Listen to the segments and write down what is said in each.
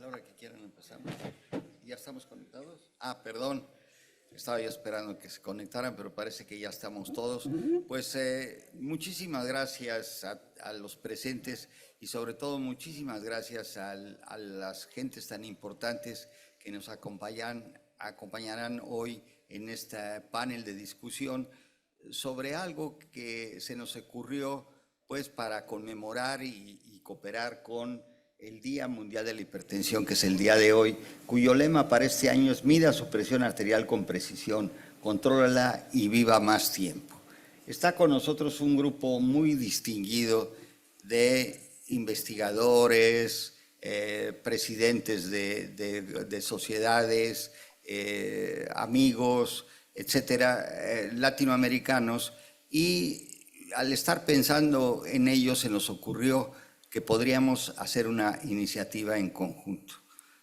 la hora que quieran empezamos. ¿Ya estamos conectados? Perdón, estaba yo esperando que se conectaran, pero parece que ya estamos todos. Pues muchísimas gracias a los presentes y sobre todo muchísimas gracias a las gentes tan importantes que nos acompañarán hoy en este panel de discusión sobre algo que se nos ocurrió pues para conmemorar y cooperar con el Día Mundial de la Hipertensión, que es el día de hoy, cuyo lema para este año es mida su presión arterial con precisión, contrólala y viva más tiempo. Está con nosotros un grupo muy distinguido de investigadores, presidentes de sociedades, amigos, etcétera, latinoamericanos, y al estar pensando en ellos se nos ocurrió que podríamos hacer una iniciativa en conjunto.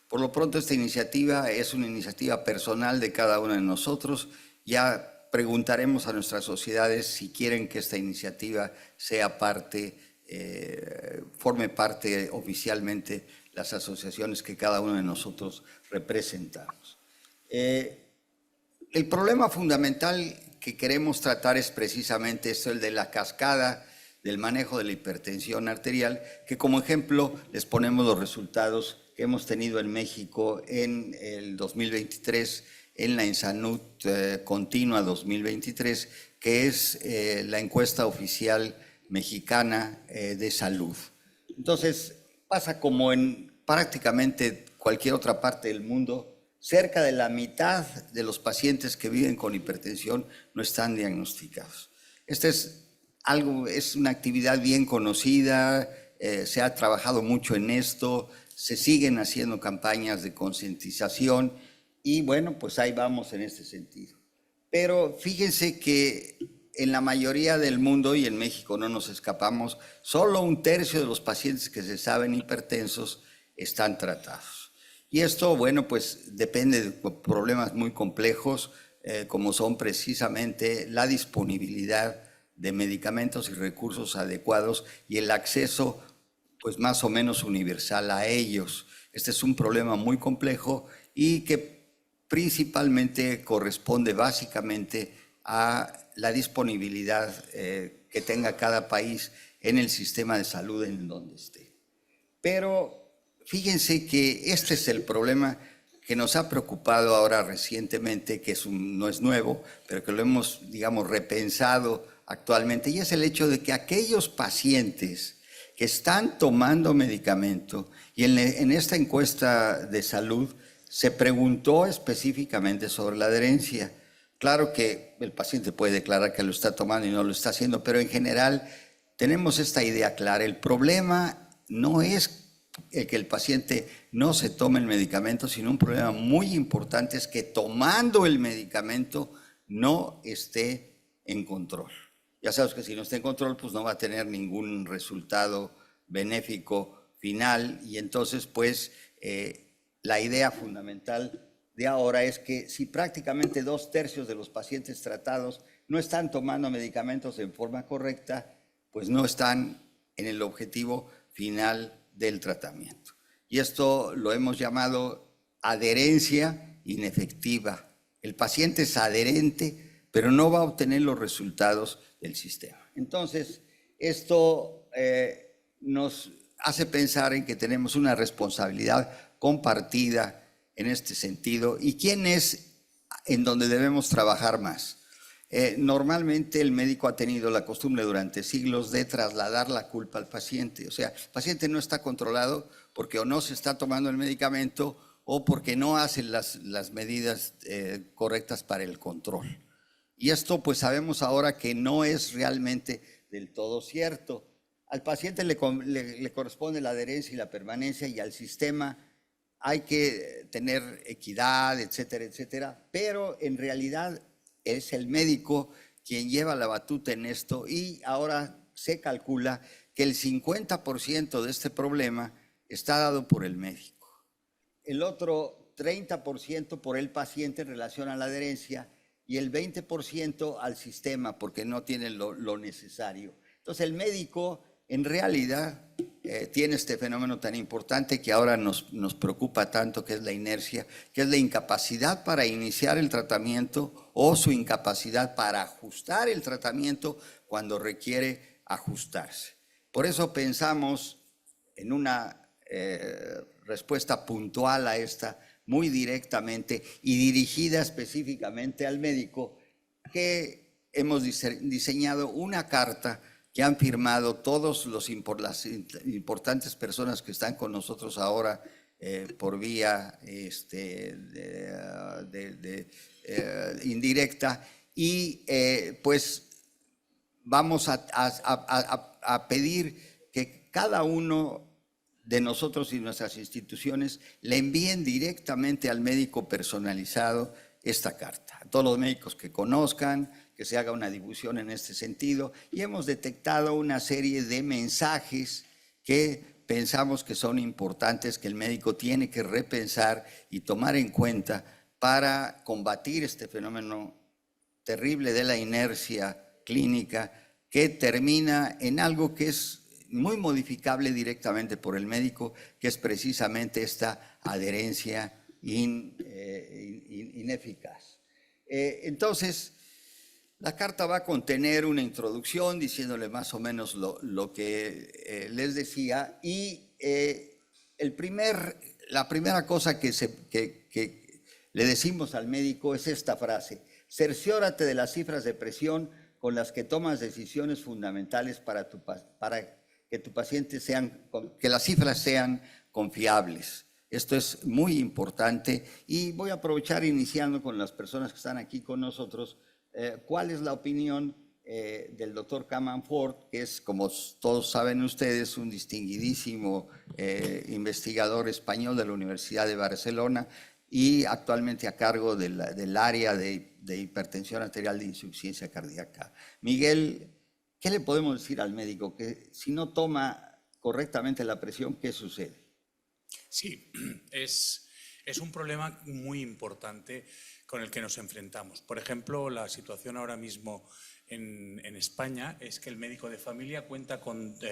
Por lo pronto esta iniciativa es una iniciativa personal de cada uno de nosotros. Ya preguntaremos a nuestras sociedades si quieren que esta iniciativa sea forme parte oficialmente las asociaciones que cada uno de nosotros representamos. El problema fundamental que queremos tratar es precisamente esto, el de la cascada del manejo de la hipertensión arterial, que como ejemplo les ponemos los resultados que hemos tenido en México en el 2023, en la ENSANUD Continua 2023, que es la encuesta oficial mexicana de salud. Entonces, pasa como en prácticamente cualquier otra parte del mundo, cerca de la mitad de los pacientes que viven con hipertensión no están diagnosticados. Es una actividad bien conocida, se ha trabajado mucho en esto, se siguen haciendo campañas de concientización y bueno, pues ahí vamos en este sentido. Pero fíjense que en la mayoría del mundo, y en México no nos escapamos, solo 1/3 de los pacientes que se saben hipertensos están tratados. Y esto, bueno, pues depende de problemas muy complejos, como son precisamente la disponibilidad de medicamentos y recursos adecuados y el acceso pues más o menos universal a ellos. Este es un problema muy complejo y que principalmente corresponde básicamente a la disponibilidad que tenga cada país en el sistema de salud en donde esté. Pero fíjense que este es el problema que nos ha preocupado ahora recientemente, que no es nuevo, pero que lo hemos, digamos, repensado actualmente, y es el hecho de que aquellos pacientes que están tomando medicamento, y en esta encuesta de salud se preguntó específicamente sobre la adherencia. Claro que el paciente puede declarar que lo está tomando y no lo está haciendo, pero en general tenemos esta idea clara. El problema no es que el paciente no se tome el medicamento, sino un problema muy importante es que tomando el medicamento no esté en control. Ya sabes que si no está en control, pues no va a tener ningún resultado benéfico final, y entonces pues la idea fundamental de ahora es que si prácticamente 2/3 de los pacientes tratados no están tomando medicamentos en forma correcta, pues no están en el objetivo final del tratamiento. Y esto lo hemos llamado adherencia inefectiva. El paciente es adherente, pero no va a obtener los resultados del sistema. Entonces, esto nos hace pensar en que tenemos una responsabilidad compartida en este sentido. ¿Y quién es en donde debemos trabajar más? Normalmente el médico ha tenido la costumbre durante siglos de trasladar la culpa al paciente. O sea, el paciente no está controlado porque o no se está tomando el medicamento o porque no hace las medidas correctas para el control. Y esto pues sabemos ahora que no es realmente del todo cierto. Al paciente le corresponde la adherencia y la permanencia, y al sistema hay que tener equidad, etcétera, etcétera, pero en realidad es el médico quien lleva la batuta en esto, y ahora se calcula que el 50% de este problema está dado por el médico. El otro 30% por el paciente en relación a la adherencia y el 20% al sistema porque no tiene lo necesario. Entonces el médico en realidad tiene este fenómeno tan importante que ahora nos preocupa tanto, que es la inercia, que es la incapacidad para iniciar el tratamiento o su incapacidad para ajustar el tratamiento cuando requiere ajustarse. Por eso pensamos en una respuesta puntual a esta, muy directamente y dirigida específicamente al médico, que hemos diseñado una carta que han firmado todas las importantes personas que están con nosotros ahora por vía indirecta, y pues vamos a pedir que cada uno de nosotros y nuestras instituciones le envíen directamente al médico personalizado esta carta. A todos los médicos que conozcan, que se haga una difusión en este sentido, y hemos detectado una serie de mensajes que pensamos que son importantes, que el médico tiene que repensar y tomar en cuenta para combatir este fenómeno terrible de la inercia clínica, que termina en algo que es muy modificable directamente por el médico, que es precisamente esta adherencia ineficaz. Entonces, la carta va a contener una introducción diciéndole más o menos lo que les decía, y la primera cosa que le decimos al médico es esta frase: cerciórate de las cifras de presión con las que tomas decisiones fundamentales para que tu paciente que las cifras sean confiables. Esto es muy importante, y voy a aprovechar iniciando con las personas que están aquí con nosotros. ¿Cuál es la opinión del doctor Camanfort, que es, como todos saben ustedes, un distinguidísimo investigador español de la Universidad de Barcelona y actualmente a cargo del área de hipertensión arterial de insuficiencia cardíaca? Miguel, ¿qué le podemos decir al médico? Que si no toma correctamente la presión, ¿qué sucede? Sí, es un problema muy importante con el que nos enfrentamos. Por ejemplo, la situación ahora mismo en España es que el médico de familia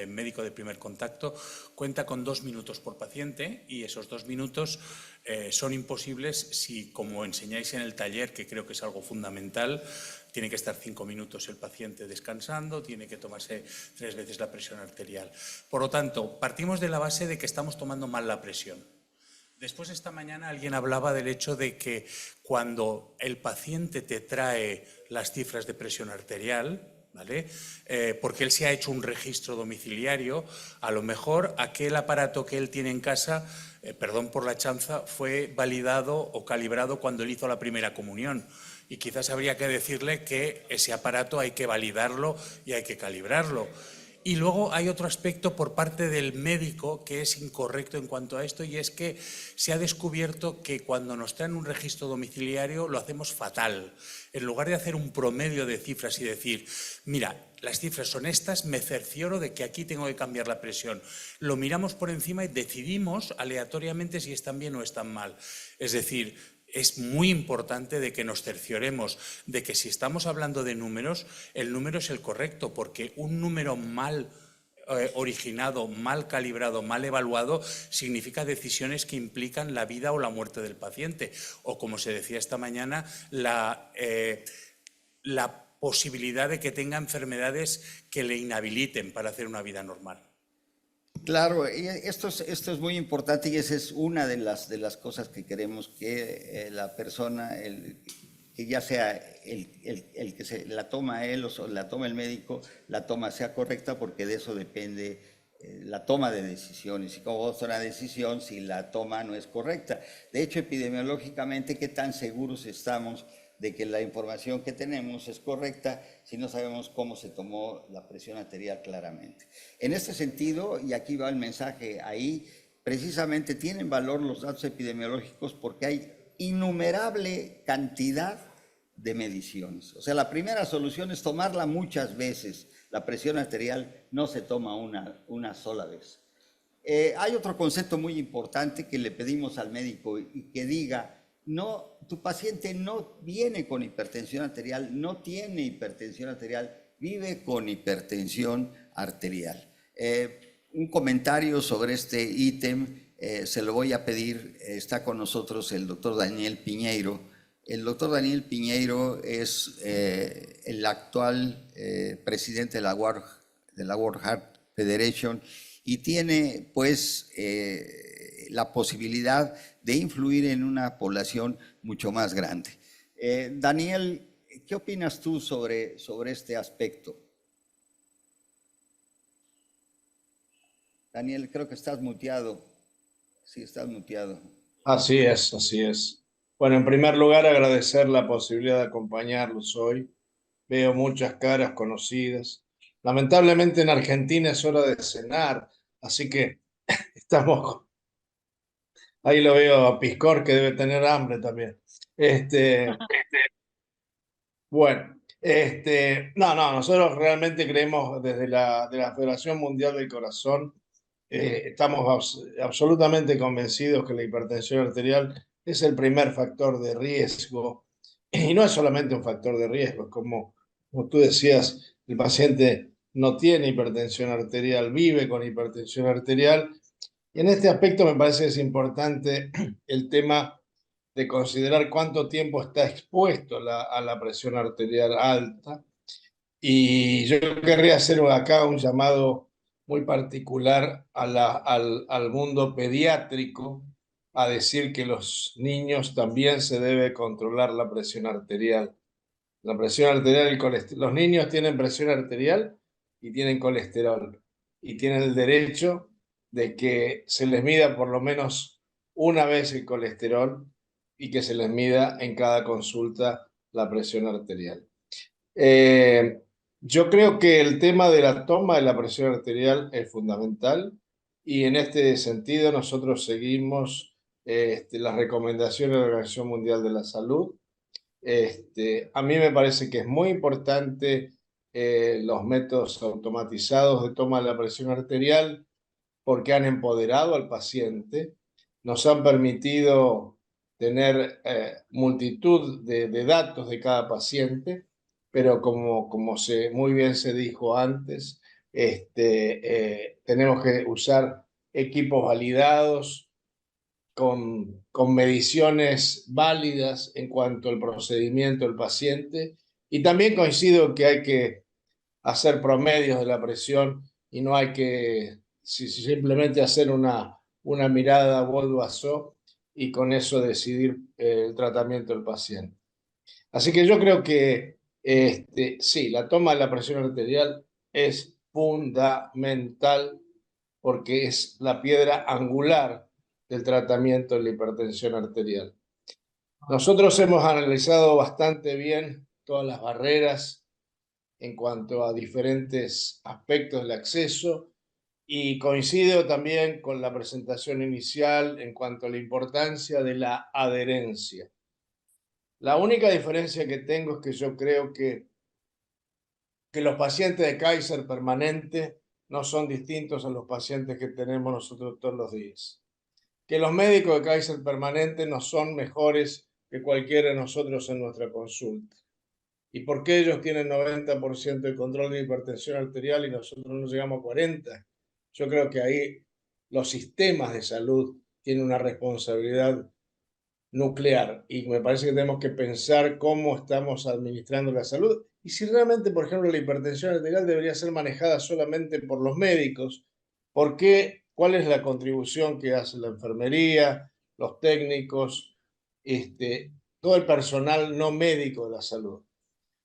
médico de primer contacto, cuenta con 2 minutos por paciente, y esos 2 minutos son imposibles si, como enseñáis en el taller, que creo que es algo fundamental, tiene que estar 5 minutos el paciente descansando, tiene que tomarse 3 veces la presión arterial. Por lo tanto, partimos de la base de que estamos tomando mal la presión. Después, esta mañana alguien hablaba del hecho de que cuando el paciente te trae las cifras de presión arterial, ¿vale? Porque él se ha hecho un registro domiciliario, a lo mejor aquel aparato que él tiene en casa, perdón por la chanza, fue validado o calibrado cuando él hizo la primera comunión. Y quizás habría que decirle que ese aparato hay que validarlo y hay que calibrarlo. Y luego hay otro aspecto por parte del médico que es incorrecto en cuanto a esto, y es que se ha descubierto que cuando nos traen un registro domiciliario lo hacemos fatal. En lugar de hacer un promedio de cifras y decir, mira, las cifras son estas, me cercioro de que aquí tengo que cambiar la presión, lo miramos por encima y decidimos aleatoriamente si están bien o están mal. Es decir, es muy importante de que nos cercioremos de que si estamos hablando de números, el número es el correcto, porque un número mal originado, mal calibrado, mal evaluado, significa decisiones que implican la vida o la muerte del paciente, o, como se decía esta mañana, la posibilidad de que tenga enfermedades que le inhabiliten para hacer una vida normal. Claro, y esto es muy importante, y esa es una de las cosas que queremos, que la persona, que ya sea el que se la toma él o la toma el médico, la toma sea correcta, porque de eso depende la toma de decisiones, y cómo vamos a tomar una decisión si la toma no es correcta. De hecho, epidemiológicamente, ¿qué tan seguros estamos de que la información que tenemos es correcta si no sabemos cómo se tomó la presión arterial claramente? En este sentido, y aquí va el mensaje, ahí precisamente tienen valor los datos epidemiológicos, porque hay innumerable cantidad de mediciones. O sea, la primera solución es tomarla muchas veces. La presión arterial no se toma una sola vez. Hay otro concepto muy importante que le pedimos al médico, y que diga: no, tu paciente no viene con hipertensión arterial, no tiene hipertensión arterial, vive con hipertensión arterial. un comentario sobre este ítem. Se lo voy a pedir. Está con nosotros el doctor Daniel Piñeiro. El doctor Daniel Piñeiro es el actual presidente de la World Heart Federation y tiene pues la posibilidad de influir en una población mucho más grande. Daniel, ¿qué opinas tú sobre este aspecto? Daniel, creo que estás muteado. Sí, estás muteado. Así es, así es. Bueno, en primer lugar, agradecer la posibilidad de acompañarlos hoy. Veo muchas caras conocidas. Lamentablemente en Argentina es hora de cenar, así que estamos... Ahí lo veo a Piscor, que debe tener hambre también. Bueno, no, nosotros realmente creemos desde de la Federación Mundial del Corazón, estamos absolutamente convencidos que la hipertensión arterial es el primer factor de riesgo. Y no es solamente un factor de riesgo, como tú decías, el paciente no tiene hipertensión arterial, vive con hipertensión arterial. Y en este aspecto me parece que es importante el tema de considerar cuánto tiempo está expuesto a la presión arterial alta. Y yo querría hacer acá un llamado muy particular al mundo pediátrico, a decir que los niños también se debe controlar la presión arterial. La presión arterial y el colesterol. Los niños tienen presión arterial y tienen colesterol. Y tienen el derecho de que se les mida por lo menos una vez el colesterol y que se les mida en cada consulta la presión arterial. Yo creo que el tema de la toma de la presión arterial es fundamental y en este sentido nosotros seguimos las recomendaciones de la Organización Mundial de la Salud. A mí me parece que es muy importante los métodos automatizados de toma de la presión arterial porque han empoderado al paciente, nos han permitido tener multitud de datos de cada paciente, pero como muy bien se dijo antes, tenemos que usar equipos validados con mediciones válidas en cuanto al procedimiento del paciente. Y también coincido que hay que hacer promedios de la presión y no hay que simplemente hacer una mirada Volvo-Aso y con eso decidir el tratamiento del paciente. Así que yo creo que sí, la toma de la presión arterial es fundamental porque es la piedra angular del tratamiento de la hipertensión arterial. Nosotros hemos analizado bastante bien todas las barreras en cuanto a diferentes aspectos del acceso y coincido también con la presentación inicial en cuanto a la importancia de la adherencia. La única diferencia que tengo es que yo creo que los pacientes de Kaiser permanente no son distintos a los pacientes que tenemos nosotros todos los días. Que los médicos de Kaiser permanente no son mejores que cualquiera de nosotros en nuestra consulta. ¿Y por qué ellos tienen 90% de control de hipertensión arterial y nosotros no llegamos a 40%? Yo creo que ahí los sistemas de salud tienen una responsabilidad nuclear y me parece que tenemos que pensar cómo estamos administrando la salud y si realmente, por ejemplo, la hipertensión arterial debería ser manejada solamente por los médicos. ¿Por qué? ¿Cuál es la contribución que hace la enfermería, los técnicos, todo el personal no médico de la salud?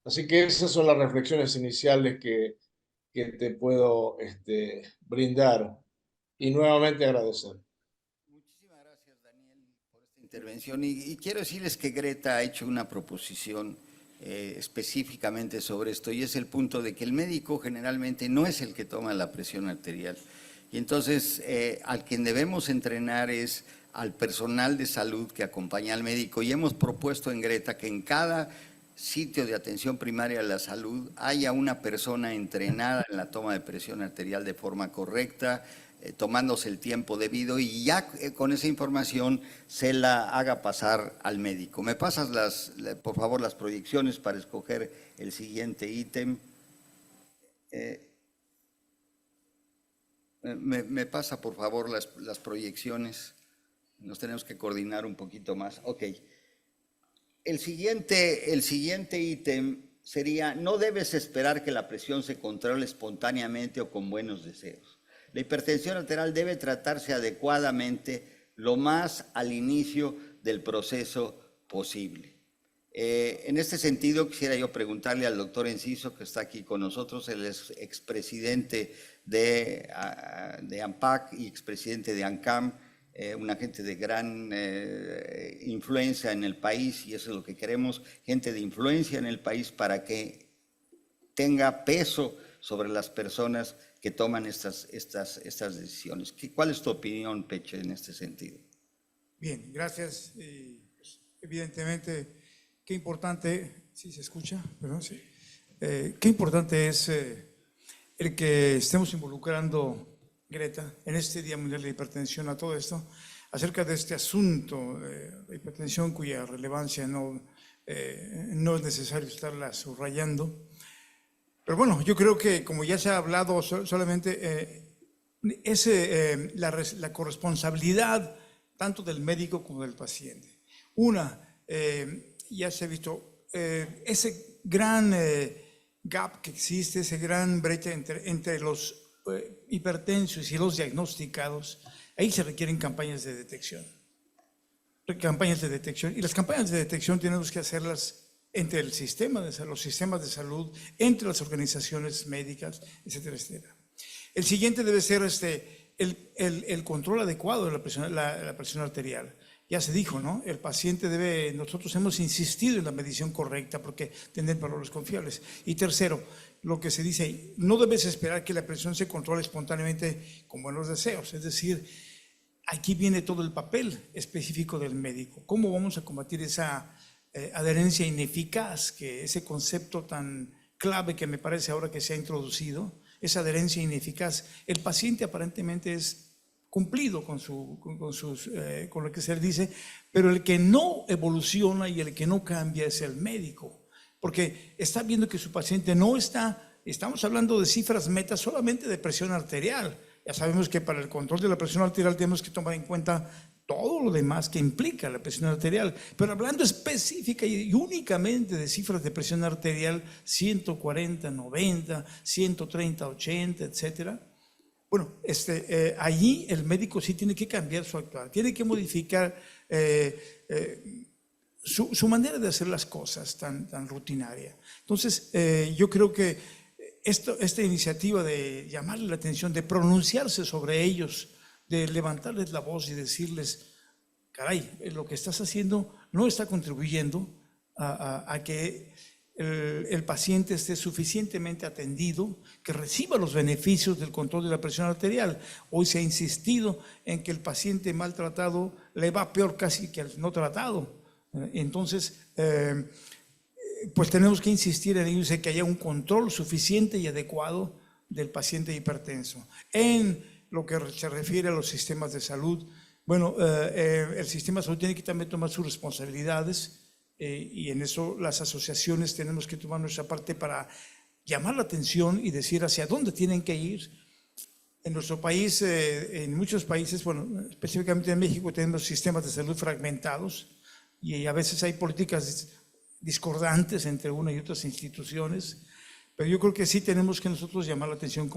Así que esas son las reflexiones iniciales que te puedo brindar y nuevamente agradecer. Muchísimas gracias, Daniel, por esta intervención. Y quiero decirles que Greta ha hecho una proposición específicamente sobre esto y es el punto de que el médico generalmente no es el que toma la presión arterial. Y entonces al quien debemos entrenar es al personal de salud que acompaña al médico y hemos propuesto en Greta que en cada sitio de atención primaria a la salud haya una persona entrenada en la toma de presión arterial de forma correcta, tomándose el tiempo debido y ya con esa información se la haga pasar al médico. ¿Me pasas por favor las proyecciones para escoger el siguiente ítem? Me pasa, por favor, las proyecciones. Nos tenemos que coordinar un poquito más. Ok. El siguiente ítem sería: no debes esperar que la presión se controle espontáneamente o con buenos deseos. La hipertensión arterial debe tratarse adecuadamente lo más al inicio del proceso posible. En este sentido, quisiera yo preguntarle al doctor Enciso, que está aquí con nosotros. Él es expresidente de ANPAC y expresidente de ANCAM, una gente de gran influencia en el país, y eso es lo que queremos, gente de influencia en el país para que tenga peso sobre las personas que toman estas decisiones. ¿Cuál es tu opinión, Peche, en este sentido? Bien, gracias. Pues, evidentemente, qué importante, ¿sí se escucha? ¿Perdón? Sí. Qué importante es el que estemos involucrando, Greta, en este Día Mundial de la Hipertensión, a todo esto, acerca de este asunto de hipertensión, cuya relevancia no es necesario estarla subrayando. Pero bueno, yo creo que, como ya se ha hablado, solamente la corresponsabilidad tanto del médico como del paciente. Ya se ha visto ese gran gap que existe, esa gran brecha entre los hipertensos y los diagnosticados. Ahí se requieren campañas de detección. Y las campañas de detección tenemos que hacerlas entre los sistemas de salud, entre las organizaciones médicas, etcétera, etcétera. El siguiente debe ser el control adecuado de la presión arterial. Ya se dijo, ¿no? El paciente nosotros hemos insistido en la medición correcta porque tienen valores confiables. Y tercero, lo que se dice ahí, no debes esperar que la presión se controle espontáneamente con buenos deseos. Es decir, aquí viene todo el papel específico del médico. ¿Cómo vamos a combatir esa adherencia ineficaz, ese concepto tan clave que me parece ahora que se ha introducido, esa adherencia ineficaz? El paciente aparentemente es cumplido con lo que se le dice, pero el que no evoluciona y el que no cambia es el médico, porque está viendo que su paciente estamos hablando de cifras metas solamente de presión arterial. Ya sabemos que para el control de la presión arterial tenemos que tomar en cuenta todo lo demás que implica la presión arterial, pero hablando específica y únicamente de cifras de presión arterial, 140, 90, 130, 80, etcétera. Bueno, allí el médico sí tiene que cambiar su actuar, tiene que modificar su manera de hacer las cosas tan rutinaria. Entonces, yo creo que esta iniciativa de llamarle la atención, de pronunciarse sobre ellos, de levantarles la voz y decirles: caray, lo que estás haciendo no está contribuyendo a que el paciente esté suficientemente atendido, que reciba los beneficios del control de la presión arterial. Hoy se ha insistido en que el paciente maltratado le va peor casi que al no tratado. Entonces, pues tenemos que insistir en ello, que haya un control suficiente y adecuado del paciente hipertenso. En lo que se refiere a los sistemas de salud, bueno, el sistema de salud tiene que también tomar sus responsabilidades, y en eso las asociaciones tenemos que tomar nuestra parte para llamar la atención y decir hacia dónde tienen que ir. En nuestro país, en muchos países, bueno, específicamente en México, tenemos sistemas de salud fragmentados y a veces hay políticas discordantes entre una y otras instituciones, pero yo creo que sí tenemos que nosotros llamar la atención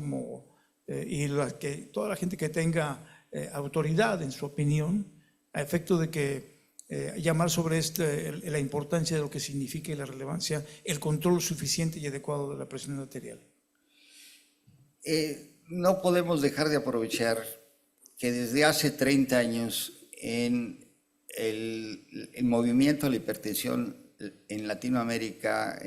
toda la gente que tenga autoridad en su opinión, a efecto de que llamar sobre la importancia de lo que significa y la relevancia, el control suficiente y adecuado de la presión arterial. No podemos dejar de aprovechar que desde hace 30 años en el movimiento de la hipertensión en Latinoamérica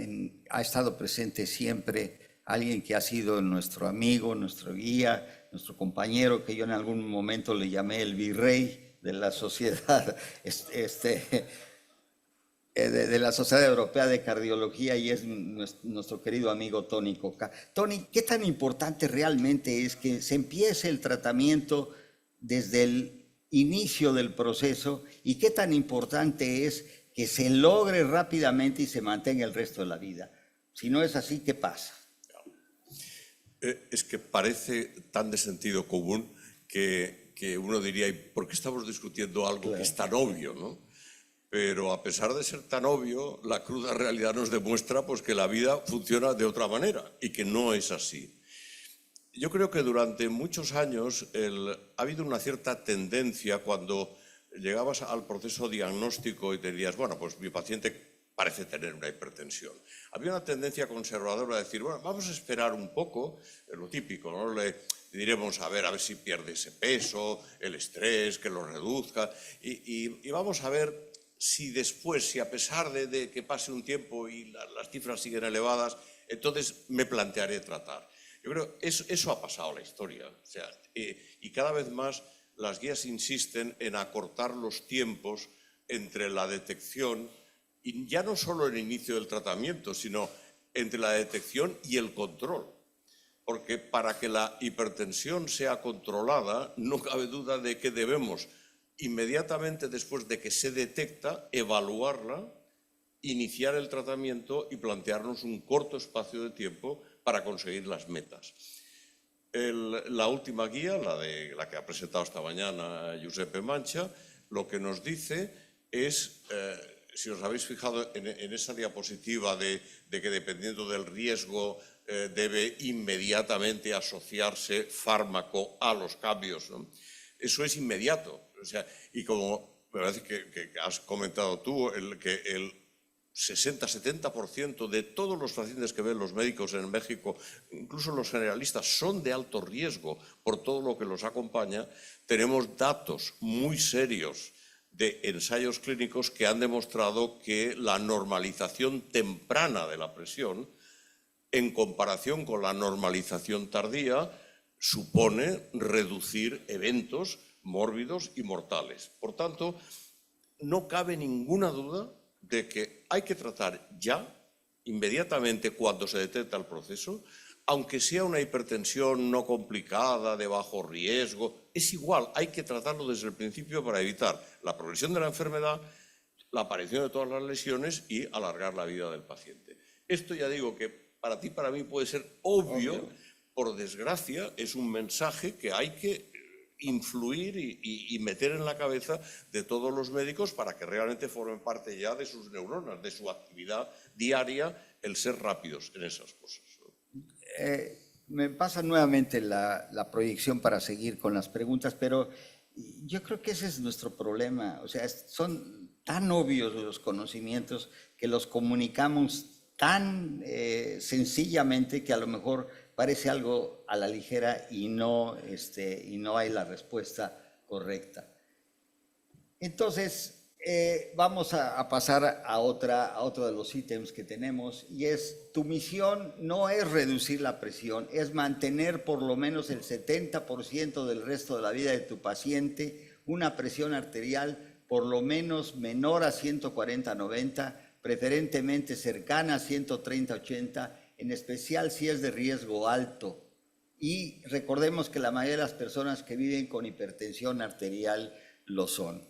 ha estado presente siempre alguien que ha sido nuestro amigo, nuestro guía, nuestro compañero, que yo en algún momento le llamé el virrey de la sociedad, de la Sociedad Europea de Cardiología, y es nuestro querido amigo Tony Coca. Tony, ¿qué tan importante realmente es que se empiece el tratamiento desde el inicio del proceso, y qué tan importante es que se logre rápidamente y se mantenga el resto de la vida? Si no es así, ¿qué pasa? Es que parece tan de sentido común que uno diría, ¿y por qué estamos discutiendo algo que es tan obvio, ¿no? Pero a pesar de ser tan obvio, la cruda realidad nos demuestra pues, que la vida funciona de otra manera y que no es así. Yo creo que durante muchos años ha habido una cierta tendencia cuando llegabas al proceso diagnóstico y te dirías, bueno, pues mi paciente parece tener una hipertensión. Había una tendencia conservadora de decir, bueno, vamos a esperar un poco, lo típico, ¿no? Le diremos a ver si pierde ese peso, el estrés, que lo reduzca, y vamos a ver si después, si a pesar de que pase un tiempo y las cifras siguen elevadas, entonces me plantearé tratar. Yo creo que eso ha pasado en la historia. O sea, y cada vez más las guías insisten en acortar los tiempos entre la detección y ya no solo el inicio del tratamiento, sino entre la detección y el control. Porque para que la hipertensión sea controlada, no cabe duda de que debemos, inmediatamente después de que se detecta, evaluarla, iniciar el tratamiento y plantearnos un corto espacio de tiempo para conseguir las metas. La última guía, la que ha presentado esta mañana Giuseppe Mancha, lo que nos dice es, si os habéis fijado en esa diapositiva de que dependiendo del riesgo debe inmediatamente asociarse fármaco a los cambios, ¿no? Eso es inmediato. O sea, y como me parece que has comentado tú, que el 60-70% de todos los pacientes que ven los médicos en México, incluso los generalistas, son de alto riesgo por todo lo que los acompaña. Tenemos datos muy serios de ensayos clínicos que han demostrado que la normalización temprana de la presión, en comparación con la normalización tardía, supone reducir eventos mórbidos y mortales. Por tanto, no cabe ninguna duda de que hay que tratar ya, inmediatamente cuando se detecta el proceso, aunque sea una hipertensión no complicada, de bajo riesgo, es igual, hay que tratarlo desde el principio para evitar la progresión de la enfermedad, la aparición de todas las lesiones y alargar la vida del paciente. Esto ya digo que para ti, para mí puede ser obvio. Por desgracia, es un mensaje que hay que influir y meter en la cabeza de todos los médicos para que realmente formen parte ya de sus neuronas, de su actividad diaria, el ser rápidos en esas cosas. Me pasa nuevamente la proyección para seguir con las preguntas, pero yo creo que ese es nuestro problema. O sea, son tan obvios los conocimientos que los comunicamos tan sencillamente que a lo mejor parece algo a la ligera y no hay la respuesta correcta. Entonces, vamos a pasar a otro de los ítems que tenemos, y es: tu misión no es reducir la presión, es mantener por lo menos el 70% del resto de la vida de tu paciente una presión arterial por lo menos menor a 140/90, preferentemente cercana a 130/80, en especial si es de riesgo alto. Y recordemos que la mayoría de las personas que viven con hipertensión arterial lo son.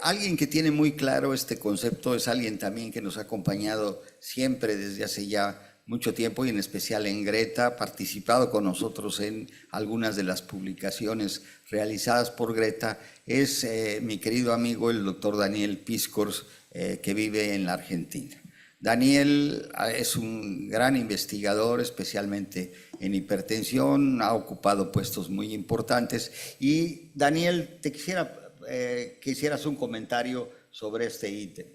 Alguien que tiene muy claro este concepto es alguien también que nos ha acompañado siempre desde hace ya mucho tiempo, y en especial en Greta, ha participado con nosotros en algunas de las publicaciones realizadas por Greta. Es mi querido amigo el doctor Daniel Piscors, que vive en la Argentina. Daniel es un gran investigador, especialmente en hipertensión, ha ocupado puestos muy importantes. Y Daniel, te quisieras un comentario sobre este ítem.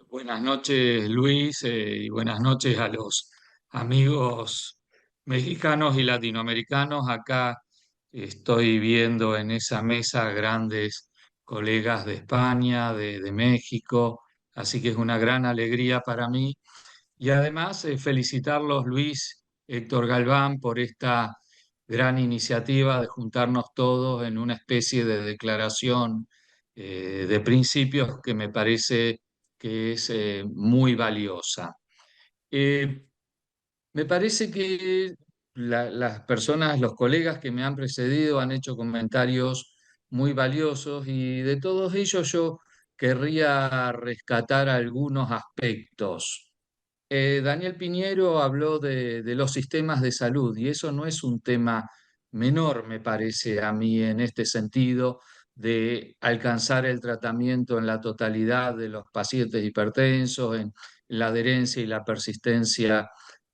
Buenas noches, Luis, y buenas noches a los amigos mexicanos y latinoamericanos. Acá estoy viendo en esa mesa grandes colegas de España, de México, así que es una gran alegría para mí. Y además felicitarlos, Luis, Héctor Galván, por esta gran iniciativa de juntarnos todos en una especie de declaración de principios que me parece que es muy valiosa. Eh, Me parece que las personas, los colegas que me han precedido han hecho comentarios muy valiosos, y de todos ellos yo querría rescatar algunos aspectos. Daniel Piñero habló de los sistemas de salud y eso no es un tema menor, me parece a mí, en este sentido de alcanzar el tratamiento en la totalidad de los pacientes hipertensos, en la adherencia y la persistencia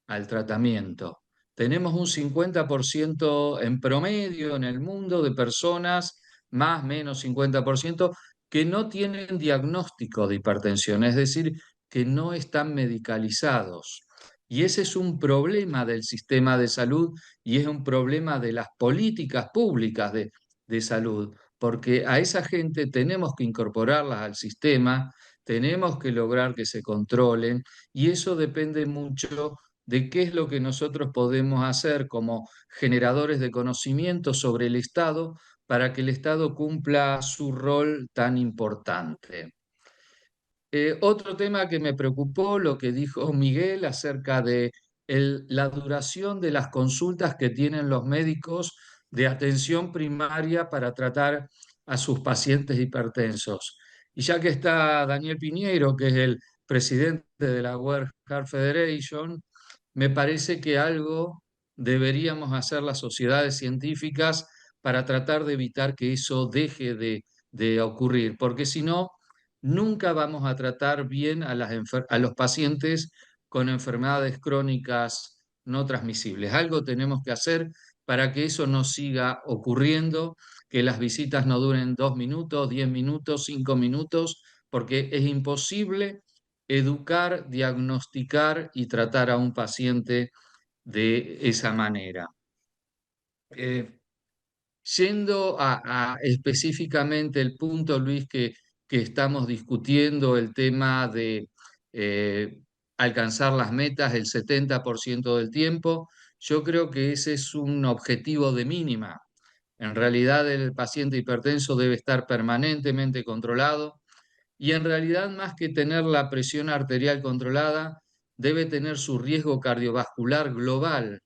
al tratamiento. Tenemos un 50% en promedio en el mundo de personas, más o menos 50%, que no tienen diagnóstico de hipertensión, es decir, que no están medicalizados. Y ese es un problema del sistema de salud y es un problema de las políticas públicas de salud, porque a esa gente tenemos que incorporarlas al sistema, tenemos que lograr que se controlen y eso depende mucho de qué es lo que nosotros podemos hacer como generadores de conocimiento sobre el Estado para que el Estado cumpla su rol tan importante. Otro tema que me preocupó, lo que dijo Miguel acerca de la duración de las consultas que tienen los médicos de atención primaria para tratar a sus pacientes hipertensos. Y ya que está Daniel Piñeiro, que es el presidente de la World Heart Federation, me parece que algo deberíamos hacer las sociedades científicas para tratar de evitar que eso deje de ocurrir, porque si no, nunca vamos a tratar bien a los pacientes con enfermedades crónicas no transmisibles. Algo tenemos que hacer para que eso no siga ocurriendo, que las visitas no duren 2 minutos, 10 minutos, 5 minutos, porque es imposible educar, diagnosticar y tratar a un paciente de esa manera. Eh, Yendo a específicamente el punto, Luis, que estamos discutiendo, el tema de eh, alcanzar las metas el 70% del tiempo, yo creo que ese es un objetivo de mínima. En realidad el paciente hipertenso debe estar permanentemente controlado y en realidad más que tener la presión arterial controlada, debe tener su riesgo cardiovascular global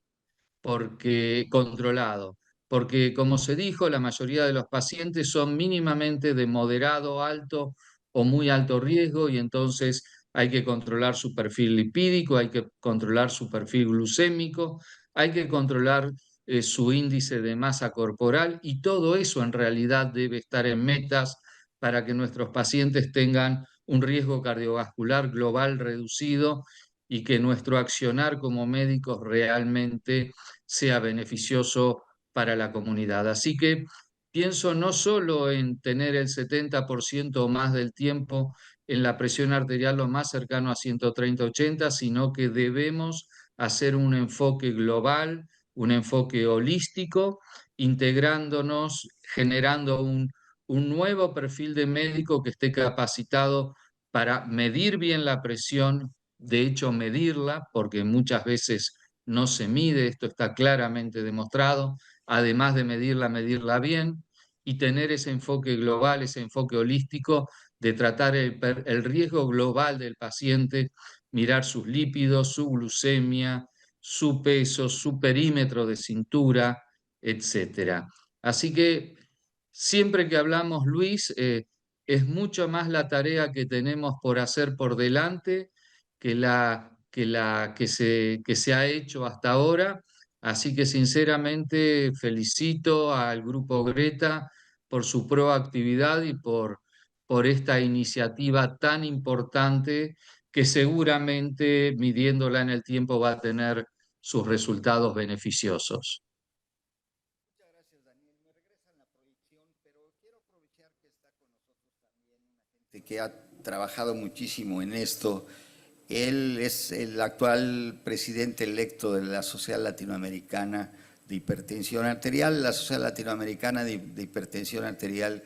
controlado, porque como se dijo, la mayoría de los pacientes son mínimamente de moderado, alto o muy alto riesgo y entonces hay que controlar su perfil lipídico, hay que controlar su perfil glucémico, hay que controlar su índice de masa corporal y todo eso en realidad debe estar en metas para que nuestros pacientes tengan un riesgo cardiovascular global reducido y que nuestro accionar como médicos realmente sea beneficioso para la comunidad. Así que pienso no solo en tener el 70% o más del tiempo en la presión arterial lo más cercano a 130-80, sino que debemos hacer un enfoque global, un enfoque holístico, integrándonos, generando un nuevo perfil de médico que esté capacitado para medir bien la presión, de hecho medirla, porque muchas veces no se mide, esto está claramente demostrado, además de medirla bien y tener ese enfoque global, ese enfoque holístico de tratar el riesgo global del paciente, mirar sus lípidos, su glucemia, su peso, su perímetro de cintura, etc. Así que siempre que hablamos, Luis, es mucho más la tarea que tenemos por hacer por delante que se ha hecho hasta ahora. Así que sinceramente felicito al Grupo Greta por su proactividad y por esta iniciativa tan importante que seguramente midiéndola en el tiempo va a tener sus resultados beneficiosos. Muchas gracias, Daniel. Me regresan la proyección, pero quiero aprovechar que está con nosotros también una gente que ha trabajado muchísimo en esto. Él es el actual presidente electo de la Sociedad Latinoamericana de Hipertensión Arterial. La Sociedad Latinoamericana de Hipertensión Arterial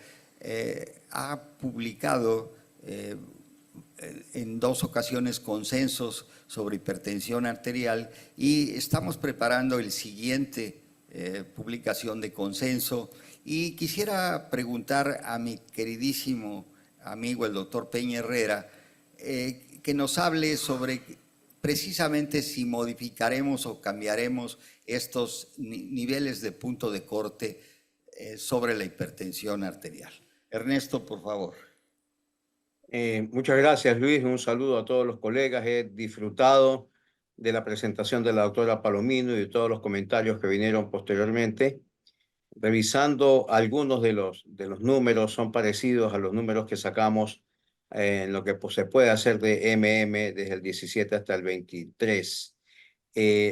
ha publicado en 2 ocasiones consensos sobre hipertensión arterial y estamos preparando el siguiente publicación de consenso. Y quisiera preguntar a mi queridísimo amigo, el doctor Peña Herrera, que nos hable sobre precisamente si modificaremos o cambiaremos estos niveles de punto de corte sobre la hipertensión arterial. Ernesto, por favor. Muchas gracias, Luis. Un saludo a todos los colegas. He disfrutado de la presentación de la doctora Palomino y de todos los comentarios que vinieron posteriormente. Revisando algunos de los números, son parecidos a los números que sacamos en lo que se puede hacer de desde el 17 hasta el 23.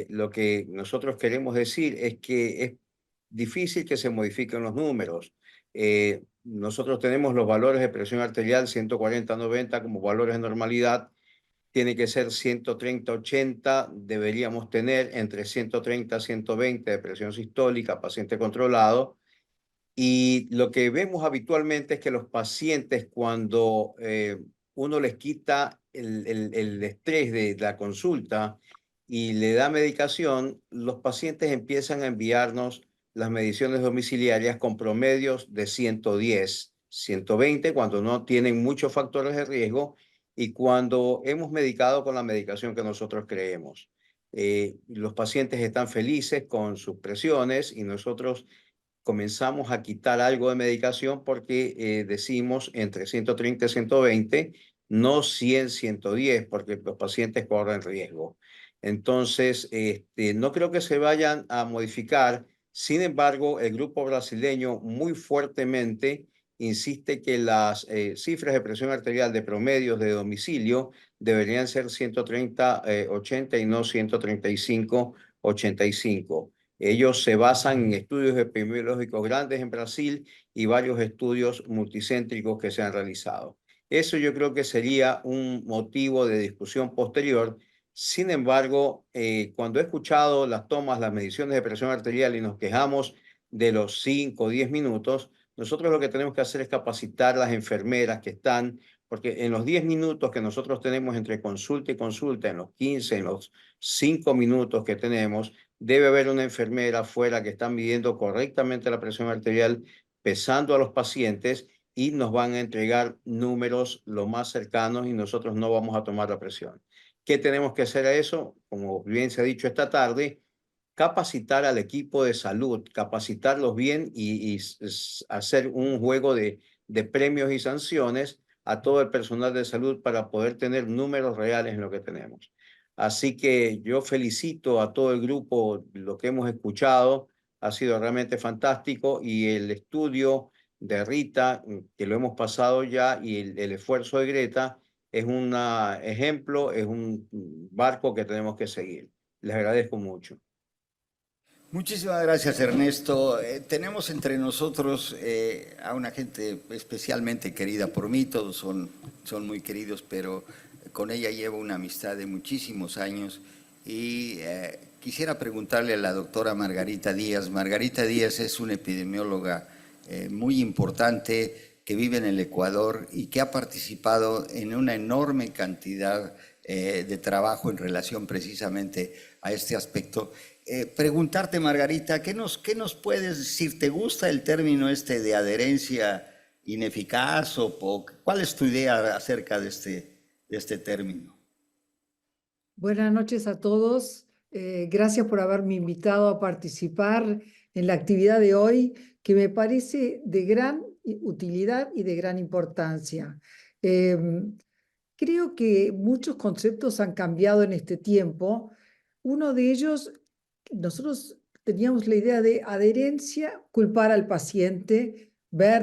Lo que nosotros queremos decir es que es difícil que se modifiquen los números. Nosotros tenemos los valores de presión arterial 140-90 como valores de normalidad. Tiene que ser 130-80, deberíamos tener entre 130-120 de presión sistólica, paciente controlado. Y lo que vemos habitualmente es que los pacientes, cuando uno les quita el estrés de la consulta y le da medicación, los pacientes empiezan a enviarnos las mediciones domiciliarias con promedios de 110, 120, cuando no tienen muchos factores de riesgo y cuando hemos medicado con la medicación que nosotros creemos. Los pacientes están felices con sus presiones y nosotros comenzamos a quitar algo de medicación porque decimos entre 130 y 120, no 100, 110, porque los pacientes corren riesgo. Entonces, no creo que se vayan a modificar. Sin embargo, el grupo brasileño muy fuertemente insiste que las cifras de presión arterial de promedios de domicilio deberían ser 130-80 y no 135-85. Ellos se basan en estudios epidemiológicos grandes en Brasil y varios estudios multicéntricos que se han realizado. Eso yo creo que sería un motivo de discusión posterior. Sin embargo, cuando he escuchado las tomas, las mediciones de presión arterial y nos quejamos de los 5 o 10 minutos, nosotros lo que tenemos que hacer es capacitar a las enfermeras que están, porque en los 10 minutos que nosotros tenemos entre consulta y consulta, en los 15, en los 5 minutos que tenemos, debe haber una enfermera afuera que está midiendo correctamente la presión arterial, pesando a los pacientes y nos van a entregar números lo más cercanos y nosotros no vamos a tomar la presión. ¿Qué tenemos que hacer a eso? Como bien se ha dicho esta tarde, capacitar al equipo de salud, capacitarlos bien y hacer un juego de premios y sanciones a todo el personal de salud para poder tener números reales en lo que tenemos. Así que yo felicito a todo el grupo, lo que hemos escuchado ha sido realmente fantástico y el estudio de Rita, que lo hemos pasado ya, y el esfuerzo de Greta es un ejemplo, es un barco que tenemos que seguir. Les agradezco mucho. Muchísimas gracias, Ernesto. Tenemos entre nosotros a una gente especialmente querida por mí, todos son muy queridos, pero con ella llevo una amistad de muchísimos años y quisiera preguntarle a la doctora Margarita Díaz. Margarita Díaz es una epidemióloga muy importante que vive en el Ecuador y que ha participado en una enorme cantidad de trabajo en relación precisamente a este aspecto. Preguntarte, Margarita, ¿qué nos puedes decir? ¿Te gusta el término de adherencia ineficaz o cuál es tu idea acerca de este término? Buenas noches a todos. Gracias por haberme invitado a participar en la actividad de hoy, que me parece de gran utilidad y de gran importancia. Creo que muchos conceptos han cambiado en este tiempo. Uno de ellos, nosotros teníamos la idea de adherencia, culpar al paciente,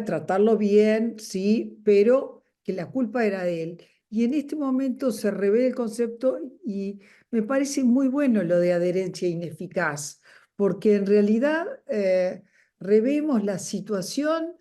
tratarlo bien, sí, pero que la culpa era de él. Y en este momento se revela el concepto y me parece muy bueno lo de adherencia ineficaz, porque en realidad revemos la situación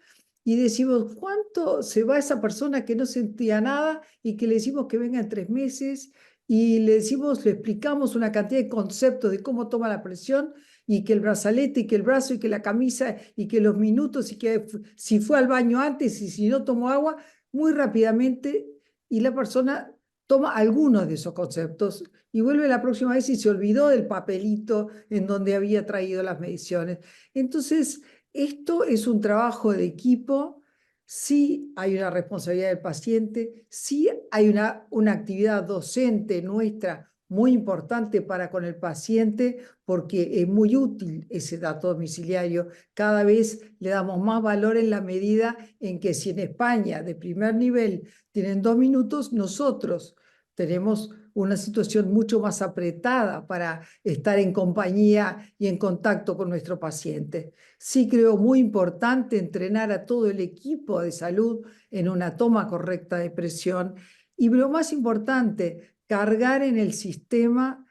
y decimos, ¿cuánto se va esa persona que no sentía nada y que le decimos que venga en 3 meses? Y le explicamos una cantidad de conceptos de cómo toma la presión y que el brazalete y que el brazo y que la camisa y que los minutos y que si fue al baño antes y si no tomó agua, muy rápidamente, y la persona toma algunos de esos conceptos y vuelve la próxima vez y se olvidó del papelito en donde había traído las mediciones. Entonces, esto es un trabajo de equipo. Sí hay una responsabilidad del paciente, sí hay una actividad docente nuestra muy importante para con el paciente porque es muy útil ese dato domiciliario. Cada vez le damos más valor en la medida en que si en España de primer nivel tienen 2 minutos, nosotros tenemos una situación mucho más apretada para estar en compañía y en contacto con nuestro paciente. Sí creo muy importante entrenar a todo el equipo de salud en una toma correcta de presión y lo más importante, cargar en el sistema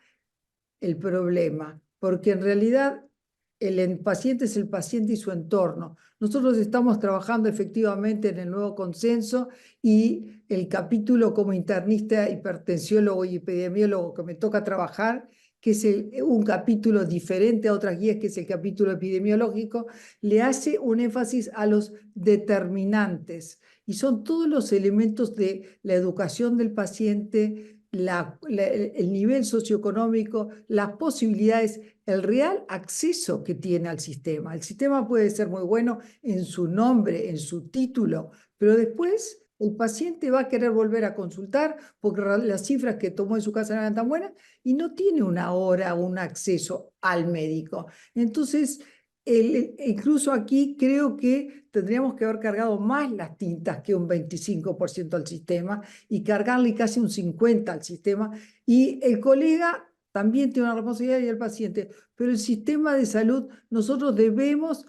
el problema, porque en realidad el paciente es el paciente y su entorno. Nosotros estamos trabajando efectivamente en el nuevo consenso y el capítulo como internista, hipertensiólogo y epidemiólogo que me toca trabajar, que es un capítulo diferente a otras guías, que es el capítulo epidemiológico, le hace un énfasis a los determinantes y son todos los elementos de la educación del paciente, el nivel socioeconómico, las posibilidades, el real acceso que tiene al sistema. El sistema puede ser muy bueno en su nombre, en su título, pero después el paciente va a querer volver a consultar porque las cifras que tomó en su casa no eran tan buenas y no tiene una hora o un acceso al médico. Entonces, incluso aquí creo que tendríamos que haber cargado más las tintas que un 25% al sistema y cargarle casi un 50% al sistema. Y el colega también tiene una responsabilidad y el paciente, pero el sistema de salud, nosotros debemos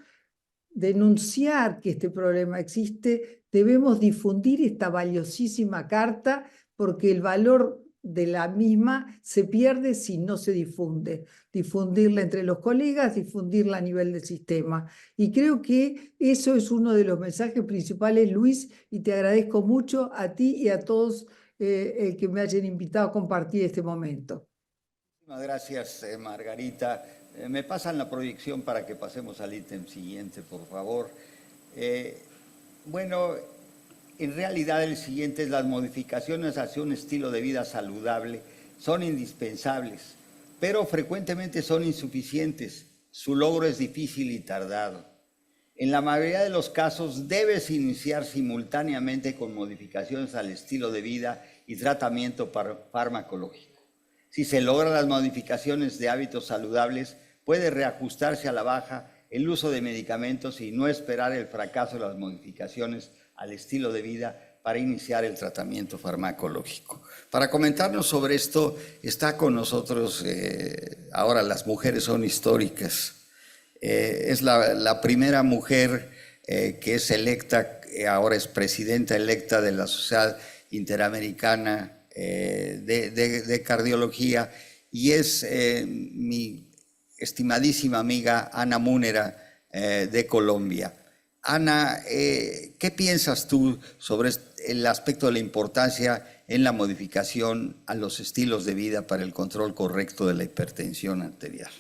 denunciar que este problema existe, debemos difundir esta valiosísima carta porque el valor de la misma se pierde si no se difunde. Difundirla entre los colegas, difundirla a nivel del sistema. Y creo que eso es uno de los mensajes principales, Luis, y te agradezco mucho a ti y a todos que me hayan invitado a compartir este momento. Muchas gracias, Margarita. Me pasan la proyección para que pasemos al ítem siguiente, por favor. Bueno, en realidad el siguiente es: las modificaciones hacia un estilo de vida saludable son indispensables, pero frecuentemente son insuficientes. Su logro es difícil y tardado. En la mayoría de los casos debes iniciar simultáneamente con modificaciones al estilo de vida y tratamiento farmacológico. Si se logran las modificaciones de hábitos saludables, puede reajustarse a la baja el uso de medicamentos y no esperar el fracaso de las modificaciones al estilo de vida para iniciar el tratamiento farmacológico. Para comentarnos sobre esto está con nosotros, ahora las mujeres son históricas. Es la primera mujer que es electa, ahora es presidenta electa de la Sociedad Interamericana de Cardiología, y es mi estimadísima amiga Ana Múnera de Colombia. Ana, ¿qué piensas tú sobre el aspecto de la importancia en la modificación a los estilos de vida para el control correcto de la hipertensión arterial?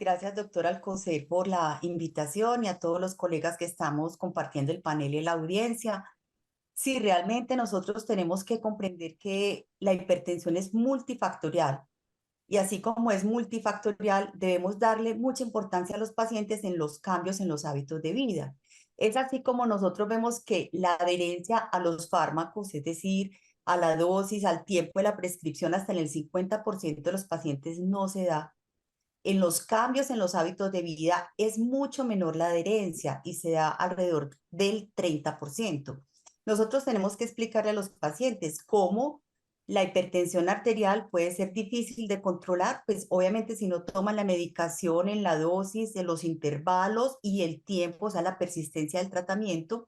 Gracias, doctor Alcocer, por la invitación y a todos los colegas que estamos compartiendo el panel y la audiencia. Sí, realmente nosotros tenemos que comprender que la hipertensión es multifactorial y así como es multifactorial, debemos darle mucha importancia a los pacientes en los cambios en los hábitos de vida. Es así como nosotros vemos que la adherencia a los fármacos, es decir, a la dosis, al tiempo de la prescripción, hasta en el 50% de los pacientes no se da. En los cambios en los hábitos de vida es mucho menor la adherencia y se da alrededor del 30%. Nosotros tenemos que explicarle a los pacientes cómo la hipertensión arterial puede ser difícil de controlar, pues obviamente si no toman la medicación en la dosis, en los intervalos y el tiempo, o sea, la persistencia del tratamiento,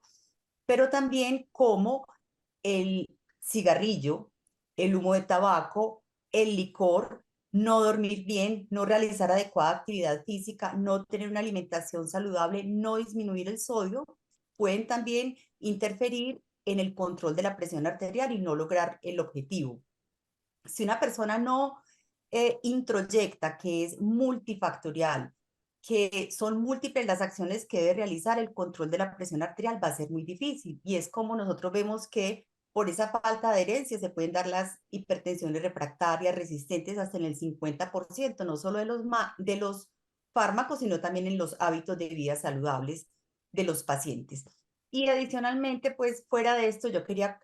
pero también cómo el cigarrillo, el humo de tabaco, el licor, no dormir bien, no realizar adecuada actividad física, no tener una alimentación saludable, no disminuir el sodio, pueden también interferir en el control de la presión arterial y no lograr el objetivo. Si una persona no introyecta que es multifactorial, que son múltiples las acciones que debe realizar, el control de la presión arterial va a ser muy difícil. Y es como nosotros vemos que por esa falta de adherencia se pueden dar las hipertensiones refractarias resistentes hasta en el 50%, no solo de los fármacos, sino también en los hábitos de vida saludables de los pacientes. Y adicionalmente, pues fuera de esto, yo quería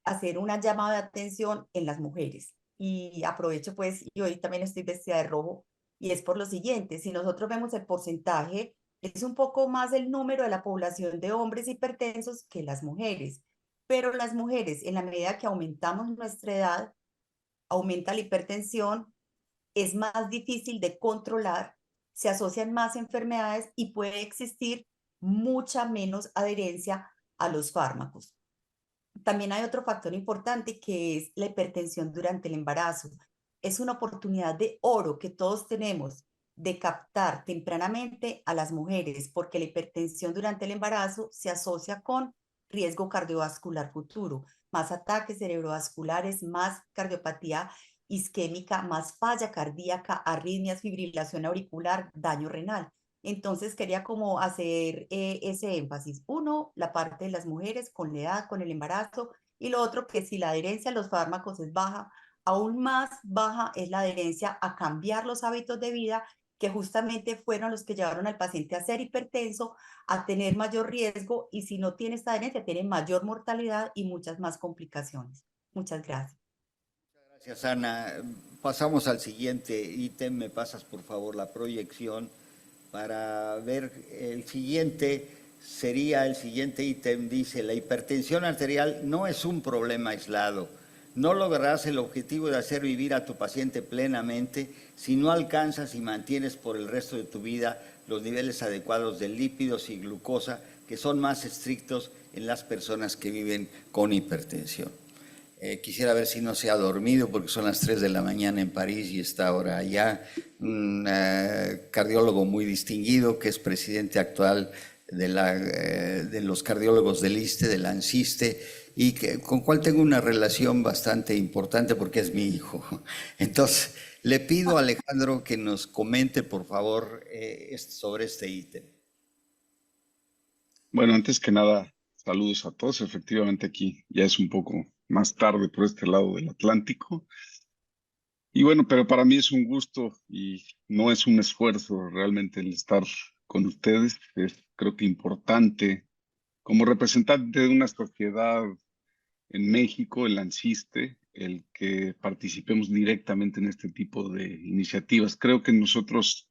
hacer una llamada de atención en las mujeres. y aprovecho pues, y hoy también estoy vestida de rojo, y es por lo siguiente, si nosotros vemos el porcentaje, es un poco más el número de la población de hombres hipertensos que las mujeres, pero las mujeres, en la medida que aumentamos nuestra edad, aumenta la hipertensión, es más difícil de controlar, se asocian más enfermedades y puede existir mucha menos adherencia a los fármacos. También hay otro factor importante que es la hipertensión durante el embarazo. Es una oportunidad de oro que todos tenemos de captar tempranamente a las mujeres, porque la hipertensión durante el embarazo se asocia con riesgo cardiovascular futuro, más ataques cerebrovasculares, más cardiopatía isquémica, más falla cardíaca, arritmias, fibrilación auricular, daño renal. Entonces quería como hacer ese énfasis. Uno, la parte de las mujeres con la edad, con el embarazo, y lo otro, que si la adherencia a los fármacos es baja, aún más baja es la adherencia a cambiar los hábitos de vida, que justamente fueron los que llevaron al paciente a ser hipertenso, a tener mayor riesgo, y si no tiene esta adherencia, tiene mayor mortalidad y muchas más complicaciones. Muchas gracias. Gracias, Ana. Pasamos al siguiente ítem. Me pasas, por favor, la proyección para ver el siguiente. Sería el siguiente ítem, dice: la hipertensión arterial no es un problema aislado. No lograrás el objetivo de hacer vivir a tu paciente plenamente si no alcanzas y mantienes por el resto de tu vida los niveles adecuados de lípidos y glucosa, que son más estrictos en las personas que viven con hipertensión. Quisiera ver si no se ha dormido, porque son las 3 de la mañana en París y está ahora allá. Un cardiólogo muy distinguido, que es presidente actual de los cardiólogos del ISSSTE, del ANSISTE, y con cual tengo una relación bastante importante porque es mi hijo. Entonces, le pido a Alejandro que nos comente, por favor, sobre este ítem. Bueno, antes que nada, saludos a todos. Efectivamente, aquí ya es un poco más tarde por este lado del Atlántico. Y bueno, pero para mí es un gusto y no es un esfuerzo realmente el estar con ustedes. Es, creo que, importante como representante de una sociedad en México, el ANSISTE, el que participemos directamente en este tipo de iniciativas. Creo que nosotros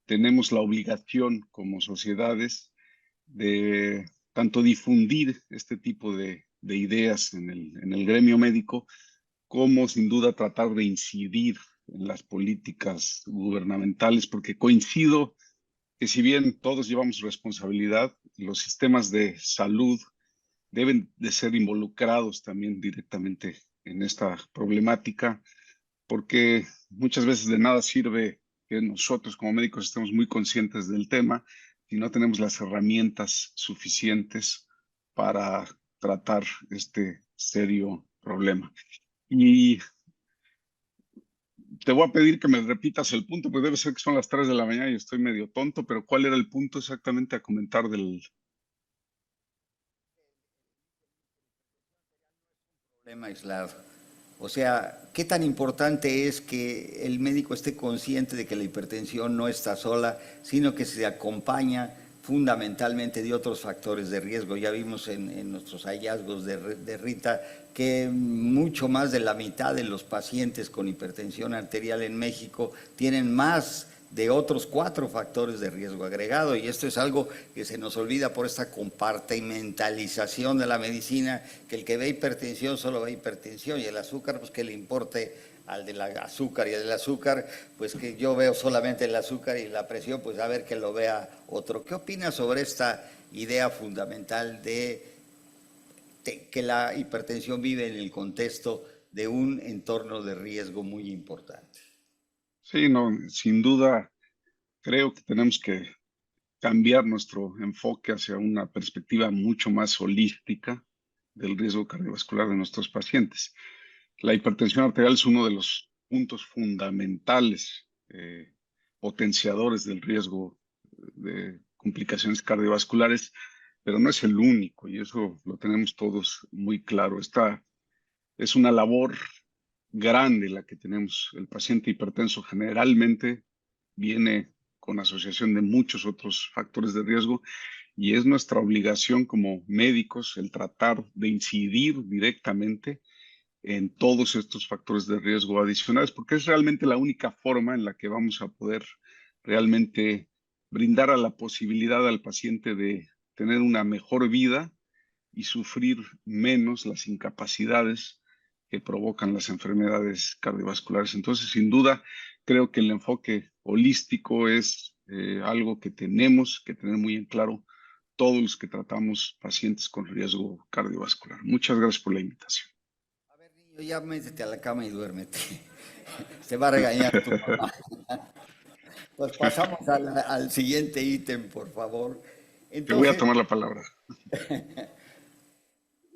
tenemos la obligación como sociedades de tanto difundir este tipo de ideas en el gremio médico, como sin duda tratar de incidir en las políticas gubernamentales, porque coincido que si bien todos llevamos responsabilidad, los sistemas de salud deben de ser involucrados también directamente en esta problemática, porque muchas veces de nada sirve que nosotros como médicos estemos muy conscientes del tema si no tenemos las herramientas suficientes para tratar este serio problema. Y te voy a pedir que me repitas el punto, porque debe ser que son las 3 de la mañana y estoy medio tonto, pero ¿cuál era el punto exactamente a comentar del problema aislado? O sea, ¿qué tan importante es que el médico esté consciente de que la hipertensión no está sola, sino que se acompaña fundamentalmente de otros factores de riesgo? Ya vimos en nuestros hallazgos de Rita que mucho más de la mitad de los pacientes con hipertensión arterial en México tienen más de otros 4 factores de riesgo agregado, y esto es algo que se nos olvida por esta compartimentalización de la medicina, que el que ve hipertensión solo ve hipertensión, y el azúcar, pues que le importe al del azúcar, y el del azúcar, pues que yo veo solamente el azúcar, y la presión, pues a ver que lo vea otro. ¿Qué opinas sobre esta idea fundamental de que la hipertensión vive en el contexto de un entorno de riesgo muy importante? Sí, no, sin duda creo que tenemos que cambiar nuestro enfoque hacia una perspectiva mucho más holística del riesgo cardiovascular de nuestros pacientes. La hipertensión arterial es uno de los puntos fundamentales potenciadores del riesgo de complicaciones cardiovasculares, pero no es el único, y eso lo tenemos todos muy claro. Esta es una labor grande la que tenemos. El paciente hipertenso generalmente viene con asociación de muchos otros factores de riesgo, y es nuestra obligación como médicos el tratar de incidir directamente en todos estos factores de riesgo adicionales, porque es realmente la única forma en la que vamos a poder realmente brindar a la posibilidad al paciente de tener una mejor vida y sufrir menos las incapacidades que provocan las enfermedades cardiovasculares. Entonces, sin duda, creo que el enfoque holístico es algo que tenemos que tener muy en claro todos los que tratamos pacientes con riesgo cardiovascular. Muchas gracias por la invitación. A ver, niño, ya métete a la cama y duérmete. Te va a regañar tu mamá. Pues pasamos al siguiente ítem, por favor. Te voy a Entonces, tomar la palabra.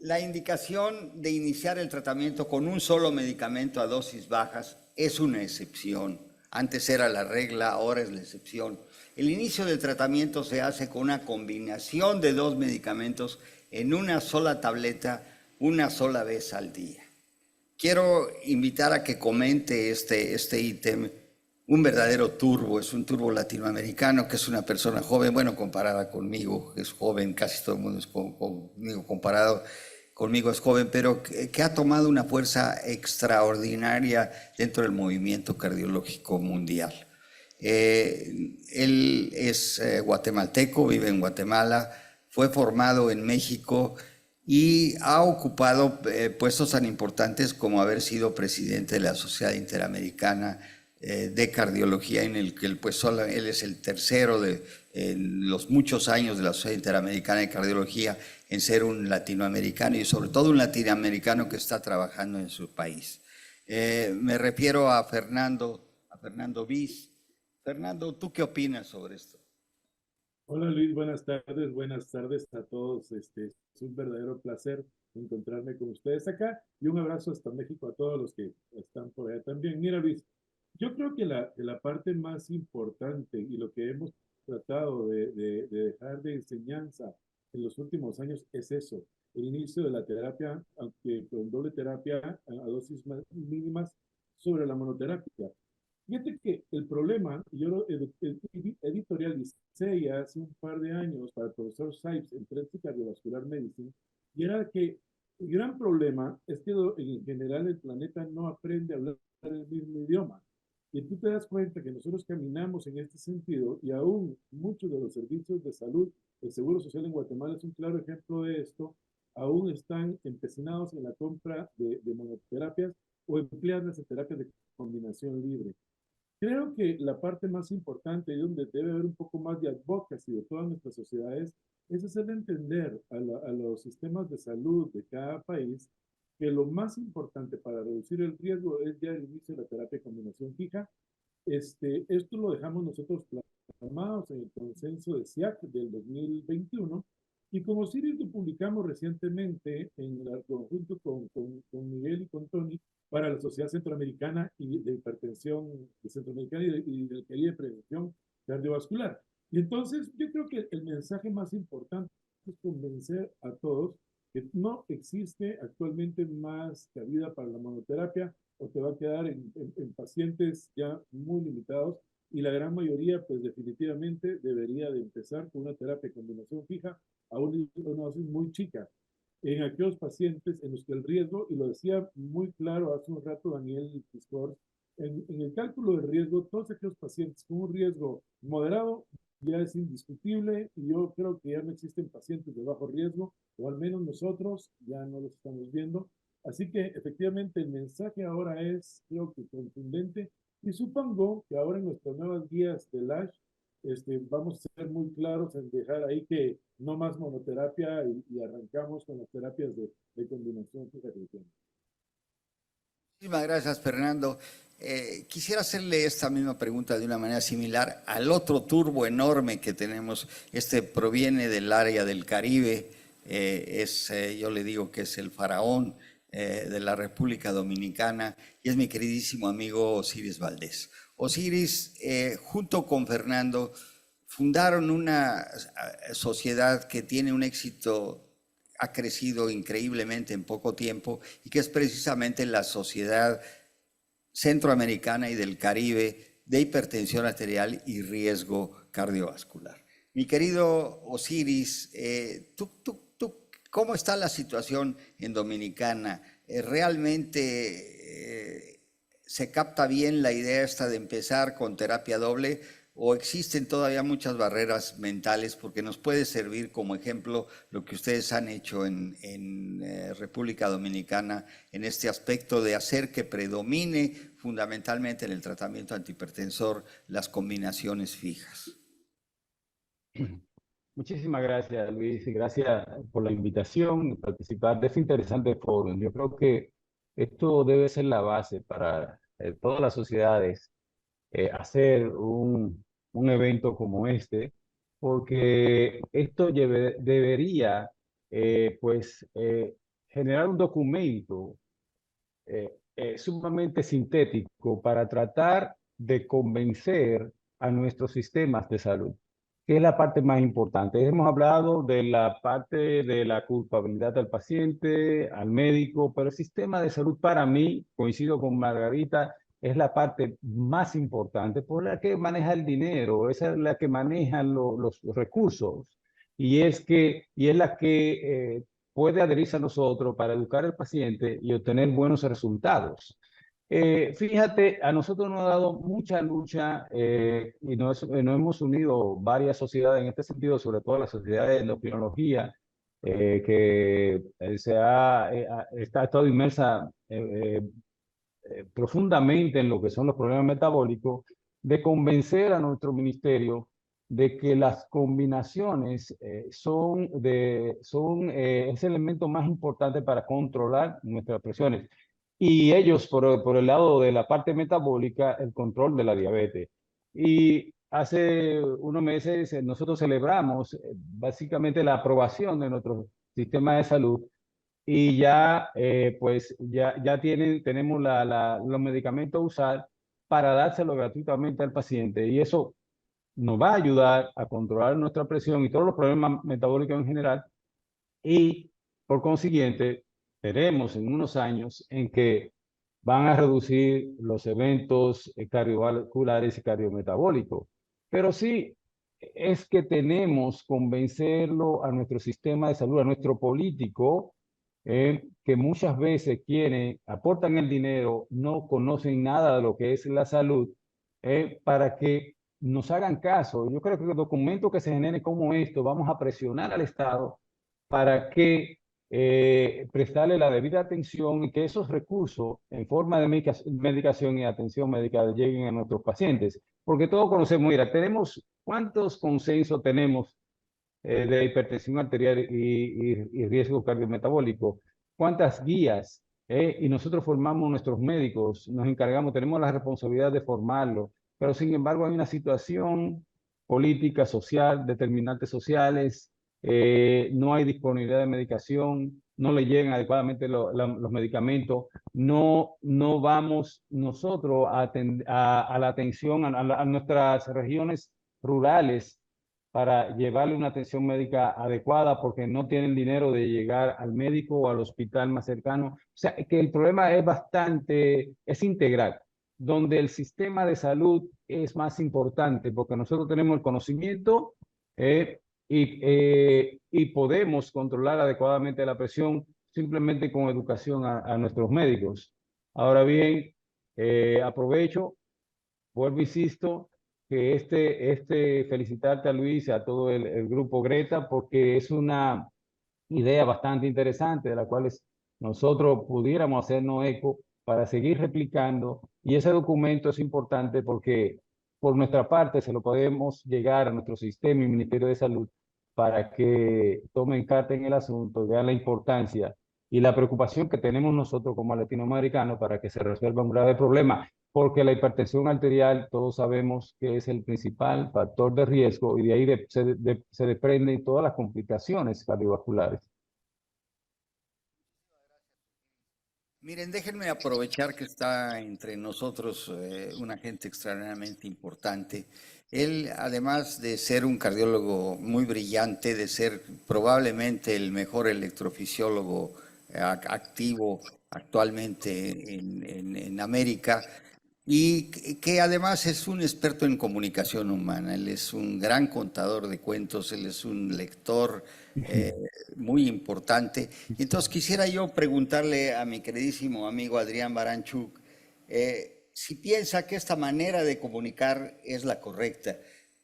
la indicación de iniciar el tratamiento con un solo medicamento a dosis bajas es una excepción. Antes era la regla, ahora es la excepción. El inicio del tratamiento se hace con una combinación de 2 medicamentos en una sola tableta, una sola vez al día. Quiero invitar a que comente este ítem. Un verdadero turbo, es un turbo latinoamericano, que es una persona joven, bueno, comparada conmigo, es joven, casi todo el mundo es conmigo, comparado conmigo es joven, pero que ha tomado una fuerza extraordinaria dentro del movimiento cardiológico mundial. Él es guatemalteco, vive en Guatemala, fue formado en México y ha ocupado puestos tan importantes como haber sido presidente de la Sociedad Interamericana de Cardiología, en el que él es el tercero de los muchos años de la Sociedad Interamericana de Cardiología en ser un latinoamericano y sobre todo un latinoamericano que está trabajando en su país. Me refiero a Fernando Viz. Fernando, ¿tú qué opinas sobre esto? Hola Luis, buenas tardes a todos. Es un verdadero placer encontrarme con ustedes acá y un abrazo hasta México a todos los que están por allá también. Mira Luis, yo creo que la parte más importante y lo que hemos tratado de dejar de enseñanza en los últimos años es eso, el inicio de la terapia, aunque con doble terapia a dosis mínimas sobre la monoterapia. Fíjate que el problema, yo editorialicé ya hace un par de años para el profesor Sipes en Forensic Cardiovascular Medicine, y era que el gran problema es que en general el planeta no aprende a hablar el mismo idioma. Y tú te das cuenta que nosotros caminamos en este sentido y aún muchos de los servicios de salud, el Seguro Social en Guatemala es un claro ejemplo de esto, aún están empecinados en la compra de monoterapias o emplearlas en terapias de combinación libre. Creo que la parte más importante y donde debe haber un poco más de advocacy de todas nuestras sociedades es hacerle entender a los sistemas de salud de cada país que lo más importante para reducir el riesgo es ya el inicio de la terapia de combinación fija. Esto lo dejamos nosotros plasmados en el consenso de SIAC del 2021 y como Siris lo publicamos recientemente en el conjunto con Miguel y con Tony para la Sociedad Centroamericana y de Hipertensión de Centroamericana y del Caribe de Prevención Cardiovascular. Y entonces yo creo que el mensaje más importante es convencer a todos que no existe actualmente más cabida para la monoterapia o te va a quedar en pacientes ya muy limitados y la gran mayoría pues definitivamente debería de empezar con una terapia de combinación fija a una dosis muy chica en aquellos pacientes en los que el riesgo, y lo decía muy claro hace un rato Daniel Piscor, en el cálculo de riesgo, todos aquellos pacientes con un riesgo moderado ya es indiscutible y yo creo que ya no existen pacientes de bajo riesgo, o al menos nosotros ya no los estamos viendo. Así que efectivamente el mensaje ahora es, creo que contundente, y supongo que ahora en nuestras nuevas guías de LASH vamos a ser muy claros en dejar ahí que no más monoterapia y arrancamos con las terapias de combinación. Muchísimas gracias, Fernando. Quisiera hacerle esta misma pregunta de una manera similar al otro turbo enorme que tenemos. Proviene del área del Caribe, yo le digo que es el faraón de la República Dominicana y es mi queridísimo amigo Osiris Valdés. Osiris, junto con Fernando, fundaron una sociedad que tiene un éxito, ha crecido increíblemente en poco tiempo y que es precisamente la Sociedad Centroamericana y del Caribe de Hipertensión Arterial y Riesgo Cardiovascular. Mi querido Osiris, ¿cómo está la situación en Dominicana ¿realmente se capta bien la idea esta de empezar con terapia doble o existen todavía muchas barreras mentales? Porque nos puede servir como ejemplo lo que ustedes han hecho en República Dominicana en este aspecto de hacer que predomine fundamentalmente en el tratamiento antihipertensor las combinaciones fijas. Muchísimas gracias, Luis, y gracias por la invitación a participar de este interesante foro. Yo creo que esto debe ser la base para todas las sociedades, hacer un evento como este, porque esto debería generar un documento sumamente sintético para tratar de convencer a nuestros sistemas de salud, que es la parte más importante. Hemos hablado de la parte de la culpabilidad del paciente, al médico, pero el sistema de salud para mí, coincido con Margarita, es la parte más importante, por la que maneja el dinero, esa es la que maneja los recursos, y es la que puede adherirse a nosotros para educar al paciente y obtener buenos resultados. Fíjate, a nosotros nos ha dado mucha lucha y nos hemos unido varias sociedades en este sentido, sobre todo la sociedad de endocrinología, que está estado inmersa profundamente en lo que son los problemas metabólicos, de convencer a nuestro ministerio de que las combinaciones es el elemento más importante para controlar nuestras presiones. Y ellos, por el lado de la parte metabólica, el control de la diabetes. Y hace unos meses nosotros celebramos básicamente la aprobación de nuestro sistema de salud y ya tenemos los medicamentos a usar para dárselo gratuitamente al paciente, y eso nos va a ayudar a controlar nuestra presión y todos los problemas metabólicos en general, y por consiguiente veremos en unos años en que van a reducir los eventos cardiovasculares y cardiometabólicos. Pero sí, es que tenemos que convencerlo a nuestro sistema de salud, a nuestro político, que muchas veces aportan el dinero, no conocen nada de lo que es la salud, para que nos hagan caso. Yo creo que el documento que se genere como esto, vamos a presionar al Estado para que prestarle la debida atención y que esos recursos en forma de medicación y atención médica lleguen a nuestros pacientes. Porque todos conocemos, mira, ¿cuántos consensos tenemos de hipertensión arterial y riesgo cardiometabólico? ¿Cuántas guías? Y nosotros formamos nuestros médicos, nos encargamos, tenemos la responsabilidad de formarlos, pero sin embargo hay una situación política, social, determinantes sociales, no hay disponibilidad de medicación, no le llegan adecuadamente los medicamentos, no vamos nosotros a la atención a nuestras regiones rurales para llevarle una atención médica adecuada porque no tienen dinero de llegar al médico o al hospital más cercano. O sea, que el problema es integral, donde el sistema de salud es más importante porque nosotros tenemos el conocimiento y podemos controlar adecuadamente la presión simplemente con educación a nuestros médicos. Ahora bien, aprovecho, vuelvo, insisto, que felicitarte a Luis y a todo el grupo Greta, porque es una idea bastante interesante de la cual nosotros pudiéramos hacernos eco para seguir replicando, y ese documento es importante porque por nuestra parte se lo podemos llegar a nuestro sistema y Ministerio de Salud para que tomen carta en el asunto, vean la importancia y la preocupación que tenemos nosotros como latinoamericanos para que se resuelva un grave problema, porque la hipertensión arterial todos sabemos que es el principal factor de riesgo y de ahí se desprenden todas las complicaciones cardiovasculares. Miren, déjenme aprovechar que está entre nosotros una gente extraordinariamente importante. Él, además de ser un cardiólogo muy brillante, de ser probablemente el mejor electrofisiólogo activo actualmente en América, y que además es un experto en comunicación humana. Él es un gran contador de cuentos, él es un lector muy importante. Y entonces quisiera yo preguntarle a mi queridísimo amigo Adrián Baranchuk si piensa que esta manera de comunicar es la correcta,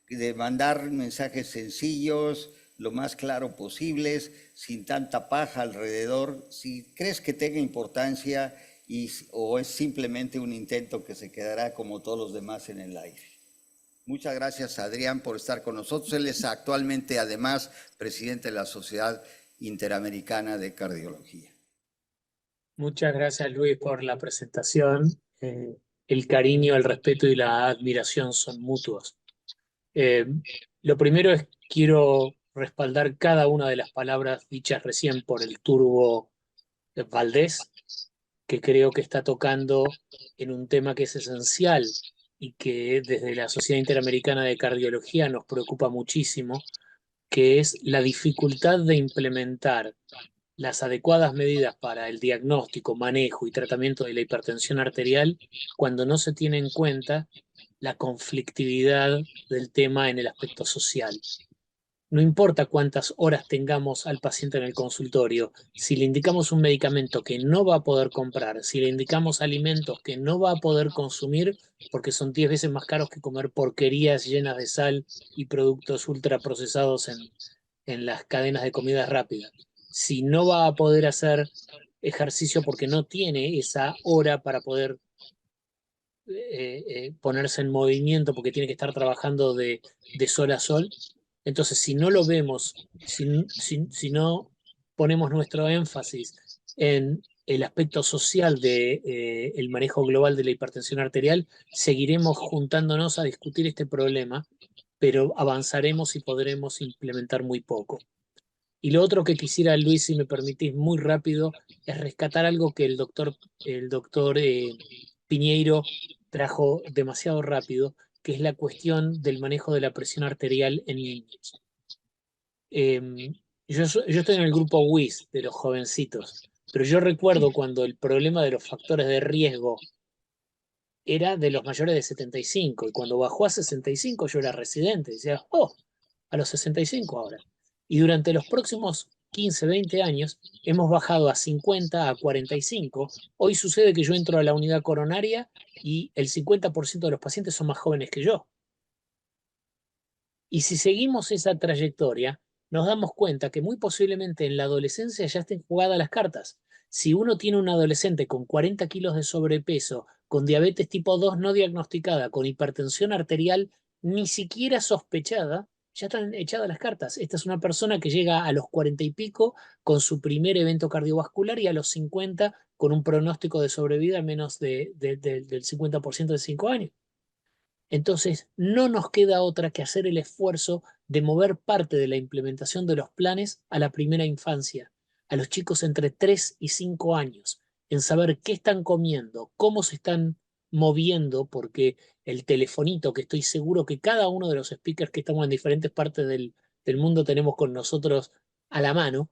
de mandar mensajes sencillos, lo más claro posibles, sin tanta paja alrededor, si crees que tenga importancia o es simplemente un intento que se quedará como todos los demás en el aire. Muchas gracias, Adrián, por estar con nosotros. Él es actualmente, además, presidente de la Sociedad Interamericana de Cardiología. Muchas gracias, Luis, por la presentación. El cariño, el respeto y la admiración son mutuos. Lo primero es quiero respaldar cada una de las palabras dichas recién por el Turbo Valdés, que creo que está tocando en un tema que es esencial y que desde la Sociedad Interamericana de Cardiología nos preocupa muchísimo, que es la dificultad de implementar las adecuadas medidas para el diagnóstico, manejo y tratamiento de la hipertensión arterial cuando no se tiene en cuenta la conflictividad del tema en el aspecto social. No importa cuántas horas tengamos al paciente en el consultorio, si le indicamos un medicamento que no va a poder comprar, si le indicamos alimentos que no va a poder consumir porque son 10 veces más caros que comer porquerías llenas de sal y productos ultraprocesados en las cadenas de comida rápida. Si no va a poder hacer ejercicio porque no tiene esa hora para poder ponerse en movimiento porque tiene que estar trabajando de sol a sol. Entonces, si no lo vemos, si no ponemos nuestro énfasis en el aspecto social de el manejo global de la hipertensión arterial, seguiremos juntándonos a discutir este problema, pero avanzaremos y podremos implementar muy poco. Y lo otro que quisiera, Luis, si me permitís, muy rápido, es rescatar algo que el doctor Piñeiro trajo demasiado rápido, que es la cuestión del manejo de la presión arterial en niños. Yo estoy en el grupo WIS de los jovencitos, pero yo recuerdo cuando el problema de los factores de riesgo era de los mayores de 75, y cuando bajó a 65 yo era residente, decía, oh, a los 65 ahora. Y durante los próximos 15, 20 años hemos bajado a 50, a 45. Hoy sucede que yo entro a la unidad coronaria y el 50% de los pacientes son más jóvenes que yo. Y si seguimos esa trayectoria, nos damos cuenta que muy posiblemente en la adolescencia ya estén jugadas las cartas. Si uno tiene un adolescente con 40 kilos de sobrepeso, con diabetes tipo 2 no diagnosticada, con hipertensión arterial ni siquiera sospechada, ya están echadas las cartas. Esta es una persona que llega a los 40 y pico con su primer evento cardiovascular y a los 50 con un pronóstico de sobrevida menos del 50% de 5 años. Entonces, no nos queda otra que hacer el esfuerzo de mover parte de la implementación de los planes a la primera infancia, a los chicos entre 3 y 5 años, en saber qué están comiendo, cómo se están moviendo, porque el telefonito que estoy seguro que cada uno de los speakers que estamos en diferentes partes del mundo tenemos con nosotros a la mano,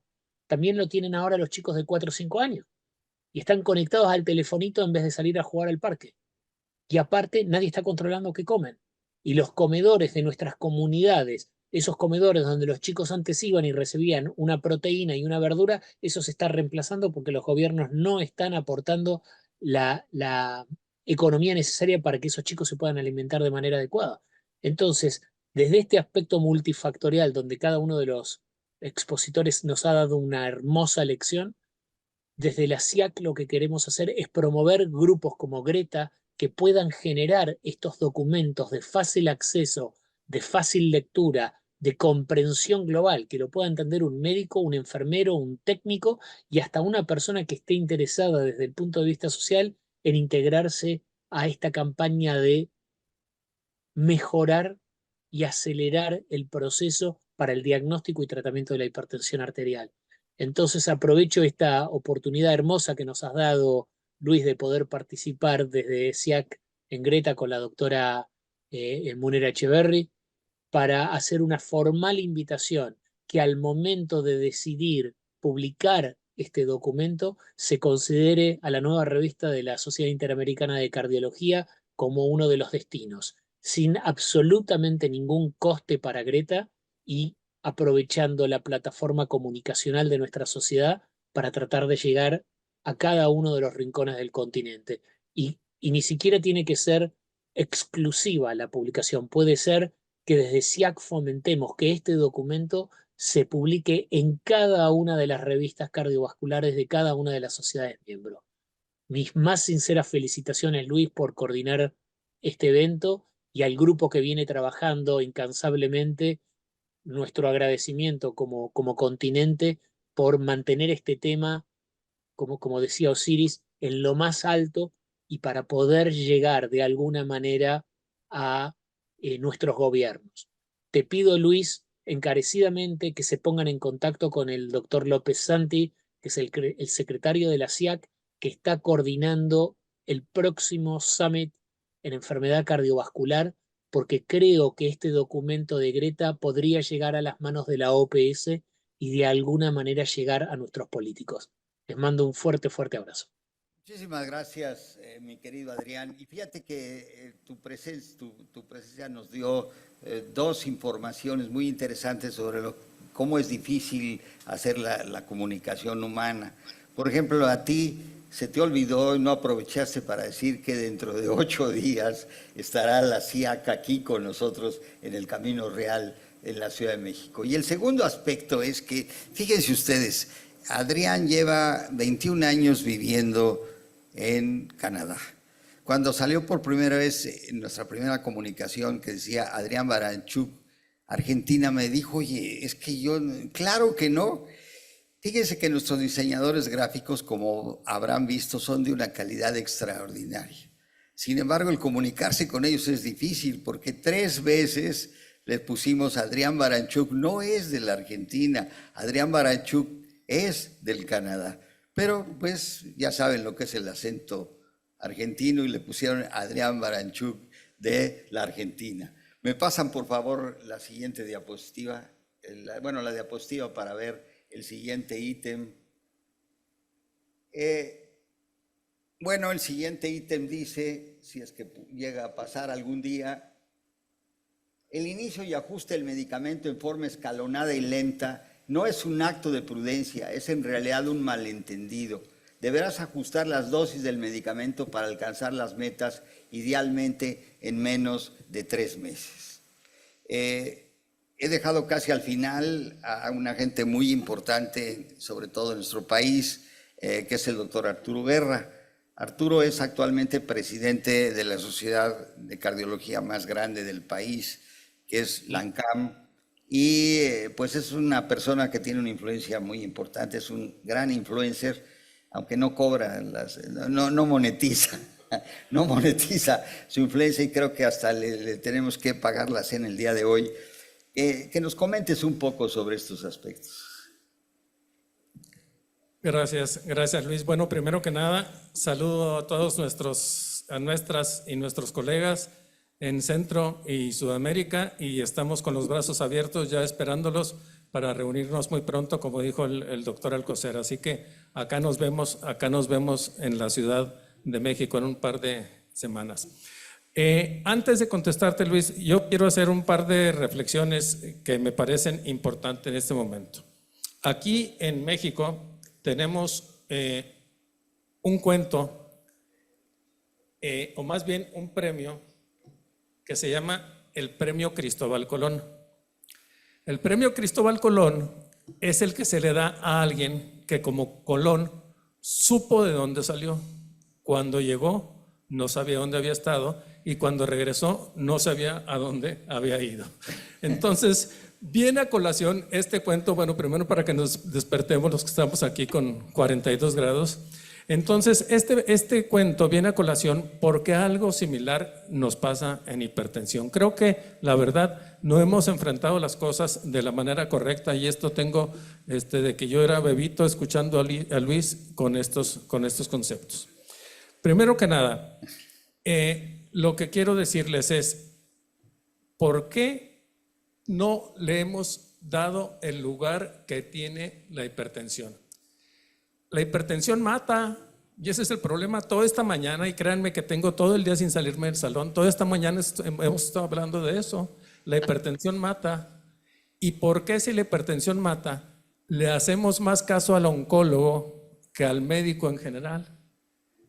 también lo tienen ahora los chicos de 4 o 5 años y están conectados al telefonito en vez de salir a jugar al parque. Y aparte, nadie está controlando qué comen. Y los comedores de nuestras comunidades, esos comedores donde los chicos antes iban y recibían una proteína y una verdura, eso se está reemplazando porque los gobiernos no están aportando la economía necesaria para que esos chicos se puedan alimentar de manera adecuada. Entonces, desde este aspecto multifactorial, donde cada uno de los expositores nos ha dado una hermosa lección, desde la SIAC lo que queremos hacer es promover grupos como Greta, que puedan generar estos documentos de fácil acceso, de fácil lectura, de comprensión global, que lo pueda entender un médico, un enfermero, un técnico y hasta una persona que esté interesada desde el punto de vista social en integrarse a esta campaña de mejorar y acelerar el proceso para el diagnóstico y tratamiento de la hipertensión arterial. Entonces aprovecho esta oportunidad hermosa que nos has dado, Luis, de poder participar desde SIAC en Greta con la doctora Munera Echeverry para hacer una formal invitación que al momento de decidir publicar este documento se considere a la nueva revista de la Sociedad Interamericana de Cardiología como uno de los destinos, sin absolutamente ningún coste para Greta y aprovechando la plataforma comunicacional de nuestra sociedad para tratar de llegar a cada uno de los rincones del continente. Y ni siquiera tiene que ser exclusiva la publicación, puede ser que desde SIAC fomentemos que este documento se publique en cada una de las revistas cardiovasculares de cada una de las sociedades miembros. Mis más sinceras felicitaciones, Luis, por coordinar este evento y al grupo que viene trabajando incansablemente, nuestro agradecimiento como continente por mantener este tema, como decía Osiris, en lo más alto y para poder llegar de alguna manera a nuestros gobiernos. Te pido, Luis, encarecidamente que se pongan en contacto con el doctor López Santi, que es el secretario de la SIAC, que está coordinando el próximo Summit en enfermedad cardiovascular, porque creo que este documento de Greta podría llegar a las manos de la OPS y de alguna manera llegar a nuestros políticos. Les mando un fuerte, fuerte abrazo. Muchísimas gracias, mi querido Adrián. Y fíjate que tu presencia nos dio dos informaciones muy interesantes sobre cómo es difícil hacer la comunicación humana. Por ejemplo, a ti se te olvidó y no aprovechaste para decir que dentro de 8 días estará la SIAC aquí con nosotros en el Camino Real en la Ciudad de México. Y el segundo aspecto es que, fíjense ustedes, Adrián lleva 21 años viviendo en Canadá. Cuando salió por primera vez en nuestra primera comunicación que decía Adrián Baranchuk, Argentina, me dijo, oye, es que yo, claro que no. Fíjense que nuestros diseñadores gráficos, como habrán visto, son de una calidad extraordinaria. Sin embargo, el comunicarse con ellos es difícil porque 3 veces les pusimos Adrián Baranchuk, no es de la Argentina, Adrián Baranchuk es del Canadá. Pero pues ya saben lo que es el acento argentino y le pusieron Adrián Baranchuk de la Argentina. Me pasan por favor la siguiente diapositiva, la diapositiva para ver el siguiente ítem. El siguiente ítem dice, si es que llega a pasar algún día, el inicio y ajuste del medicamento en forma escalonada y lenta no es un acto de prudencia, es en realidad un malentendido. Deberás ajustar las dosis del medicamento para alcanzar las metas, idealmente en menos de 3 meses. He dejado casi al final a una gente muy importante, sobre todo en nuestro país, que es el doctor Arturo Guerra. Arturo es actualmente presidente de la sociedad de cardiología más grande del país, que es la ANCAM, y pues es una persona que tiene una influencia muy importante, es un gran influencer, aunque no cobra, no monetiza, no monetiza su influencia y creo que hasta le tenemos que pagar la cena el día de hoy. Que nos comentes un poco sobre estos aspectos. Gracias Luis. Bueno, primero que nada, saludo a todos nuestros colegas en Centro y Sudamérica y estamos con los brazos abiertos ya esperándolos para reunirnos muy pronto, como dijo el doctor Alcocer. Así que acá nos vemos en la Ciudad de México en un par de semanas. Antes de contestarte, Luis, yo quiero hacer un par de reflexiones que me parecen importantes en este momento. Aquí en México tenemos un cuento, o más bien un premio que se llama el Premio Cristóbal Colón. El Premio Cristóbal Colón es el que se le da a alguien que como Colón supo de dónde salió. Cuando llegó no sabía dónde había estado y cuando regresó no sabía a dónde había ido. Entonces, viene a colación este cuento, bueno, primero para que nos despertemos los que estamos aquí con 42 grados. Entonces, este cuento viene a colación porque algo similar nos pasa en hipertensión. Creo que, la verdad, no hemos enfrentado las cosas de la manera correcta y esto tengo de que yo era bebito escuchando a Luis con estos conceptos. Primero que nada, lo que quiero decirles es, ¿por qué no le hemos dado el lugar que tiene la hipertensión? La hipertensión mata Y ese es el problema. Toda esta mañana, y créanme que tengo todo el día sin salirme del salón, toda esta mañana hemos estado hablando de eso. La hipertensión mata. ¿Y por qué si la hipertensión mata, le hacemos más caso al oncólogo que al médico en general?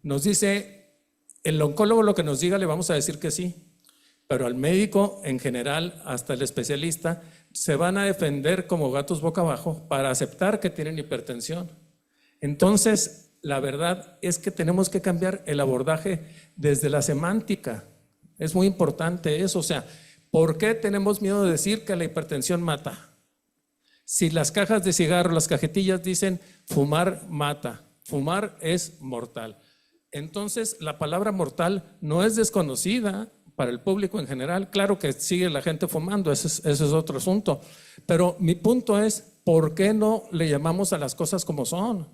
Nos dice, el oncólogo lo que nos diga le vamos a decir que sí, pero al médico en general, hasta el especialista, se van a defender como gatos boca abajo para aceptar que tienen hipertensión. Entonces, la verdad es que tenemos que cambiar el abordaje desde la semántica. Es muy importante eso. O sea, ¿por qué tenemos miedo de decir que la hipertensión mata? Si las cajas de cigarro, las cajetillas dicen fumar mata, fumar es mortal. Entonces, la palabra mortal no es desconocida para el público en general. Claro que sigue la gente fumando, ese es otro asunto. Pero mi punto es, ¿por qué no le llamamos a las cosas como son?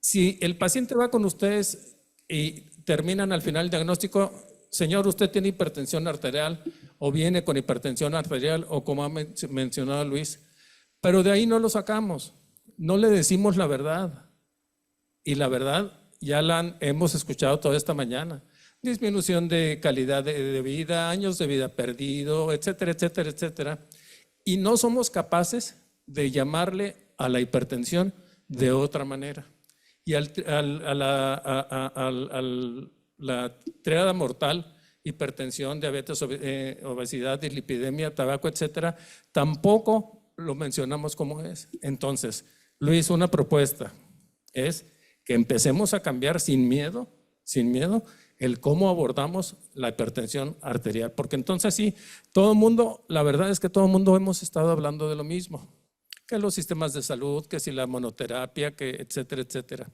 Si el paciente va con ustedes y terminan al final el diagnóstico, señor, usted tiene hipertensión arterial o viene con hipertensión arterial o como ha mencionado Luis, pero de ahí no lo sacamos, no le decimos la verdad. Y la verdad ya la hemos escuchado toda esta mañana. Disminución de calidad de vida, años de vida perdido, etcétera, etcétera, etcétera. Y no somos capaces de llamarle a la hipertensión de otra manera. Y a la triada mortal, hipertensión, diabetes, obesidad, dislipidemia, tabaco, etcétera, tampoco lo mencionamos como es. Entonces, Luis, una propuesta es que empecemos a cambiar sin miedo, el cómo abordamos la hipertensión arterial. Porque entonces sí, todo el mundo, la verdad es que todo el mundo hemos estado hablando de lo mismo. Que los sistemas de salud, que si la monoterapia, que etcétera, etcétera.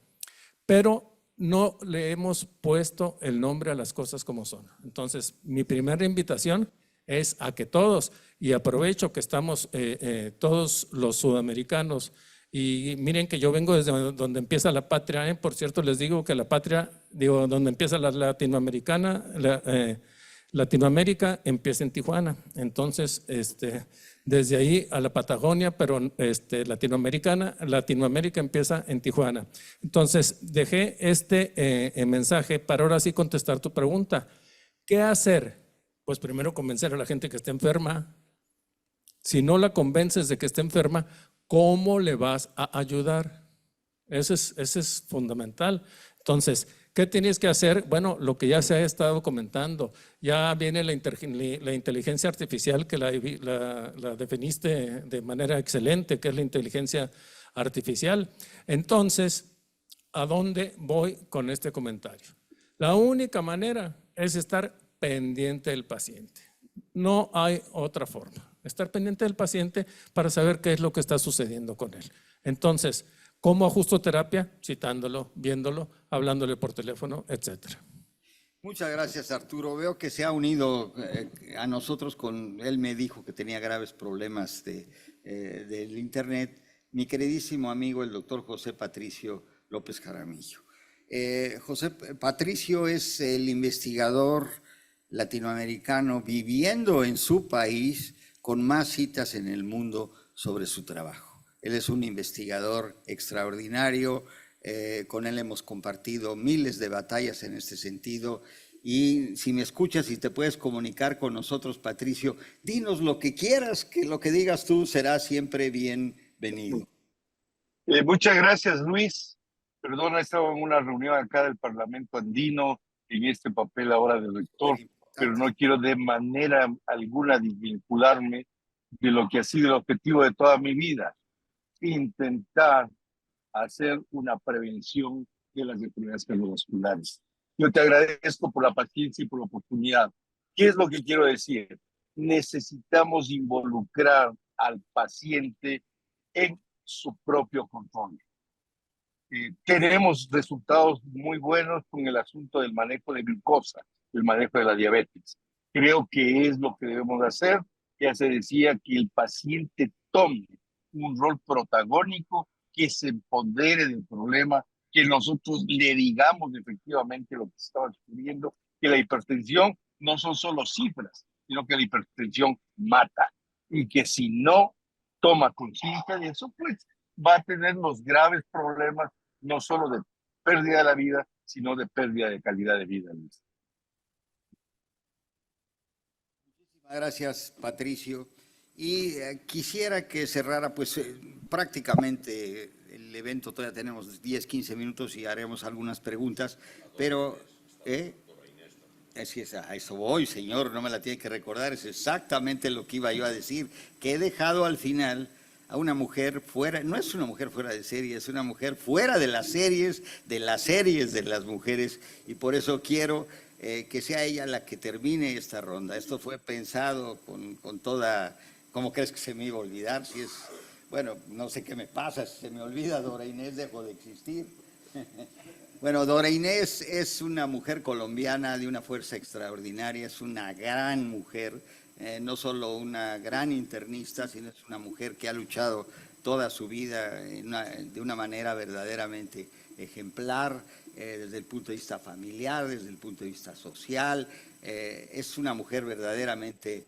Pero no le hemos puesto el nombre a las cosas como son. Entonces, mi primera invitación es a que todos, y aprovecho que estamos todos los sudamericanos, y miren que yo vengo desde donde empieza la patria, por cierto les digo que la patria, donde empieza la latinoamericana, Latinoamérica empieza en Tijuana. Entonces, desde ahí a la Patagonia, pero Latinoamérica empieza en Tijuana. Entonces, dejé este mensaje para ahora sí contestar tu pregunta. ¿Qué hacer? Pues primero convencer a la gente que está enferma. Si no la convences de que está enferma, ¿cómo le vas a ayudar? Eso es fundamental. Entonces, ¿qué tienes que hacer? Bueno, lo que ya se ha estado comentando. Ya viene la inteligencia artificial que la definiste de manera excelente, que es la inteligencia artificial. Entonces, ¿a dónde voy con este comentario? La única manera es estar pendiente del paciente. No hay otra forma. Estar pendiente del paciente para saber qué es lo que está sucediendo con él. Entonces, ¿cómo ajusto terapia? Citándolo, viéndolo, hablándole por teléfono, etcétera. Muchas gracias, Arturo. Veo que se ha unido a nosotros él me dijo que tenía graves problemas del internet, mi queridísimo amigo, el doctor José Patricio López Jaramillo. José Patricio es el investigador latinoamericano viviendo en su país con más citas en el mundo sobre su trabajo. Él es un investigador extraordinario, con él hemos compartido miles de batallas en este sentido. Y si me escuchas y te puedes comunicar con nosotros, Patricio, dinos lo que quieras, que lo que digas tú será siempre bienvenido. Muchas gracias, Luis. Perdona, estaba en una reunión acá del Parlamento Andino, en este papel ahora de rector, pero no quiero de manera alguna desvincularme de lo que ha sido el objetivo de toda mi vida: intentar hacer una prevención de las enfermedades cardiovasculares. Yo te agradezco por la paciencia y por la oportunidad. ¿Qué es lo que quiero decir? Necesitamos involucrar al paciente en su propio control. Tenemos resultados muy buenos con el asunto del manejo de glucosa, el manejo de la diabetes. Creo que es lo que debemos hacer. Ya se decía que el paciente tome un rol protagónico, que se empodere del problema, que nosotros le digamos efectivamente lo que estaba descubriendo, que la hipertensión no son solo cifras, sino que la hipertensión mata, y que si no toma conciencia de eso, pues va a tener los graves problemas, no solo de pérdida de la vida, sino de pérdida de calidad de vida, Luis. Muchísimas gracias, Patricio. Y quisiera que cerrara, pues prácticamente el evento, todavía tenemos 10, 15 minutos y haremos algunas preguntas, pero así es, a eso voy, señor, no me la tiene que recordar, es exactamente lo que iba yo a decir, que he dejado al final a una mujer fuera, no es una mujer fuera de serie, es una mujer fuera de las series de las mujeres, y por eso quiero que sea ella la que termine esta ronda. Esto fue pensado con toda... ¿Cómo crees que se me iba a olvidar? Si es, bueno, no sé qué me pasa, si se me olvida, Dora Inés dejó de existir. Bueno, Dora Inés es una mujer colombiana de una fuerza extraordinaria, es una gran mujer, no solo una gran internista, sino es una mujer que ha luchado toda su vida de una manera verdaderamente ejemplar, desde el punto de vista familiar, desde el punto de vista social. Es una mujer verdaderamente...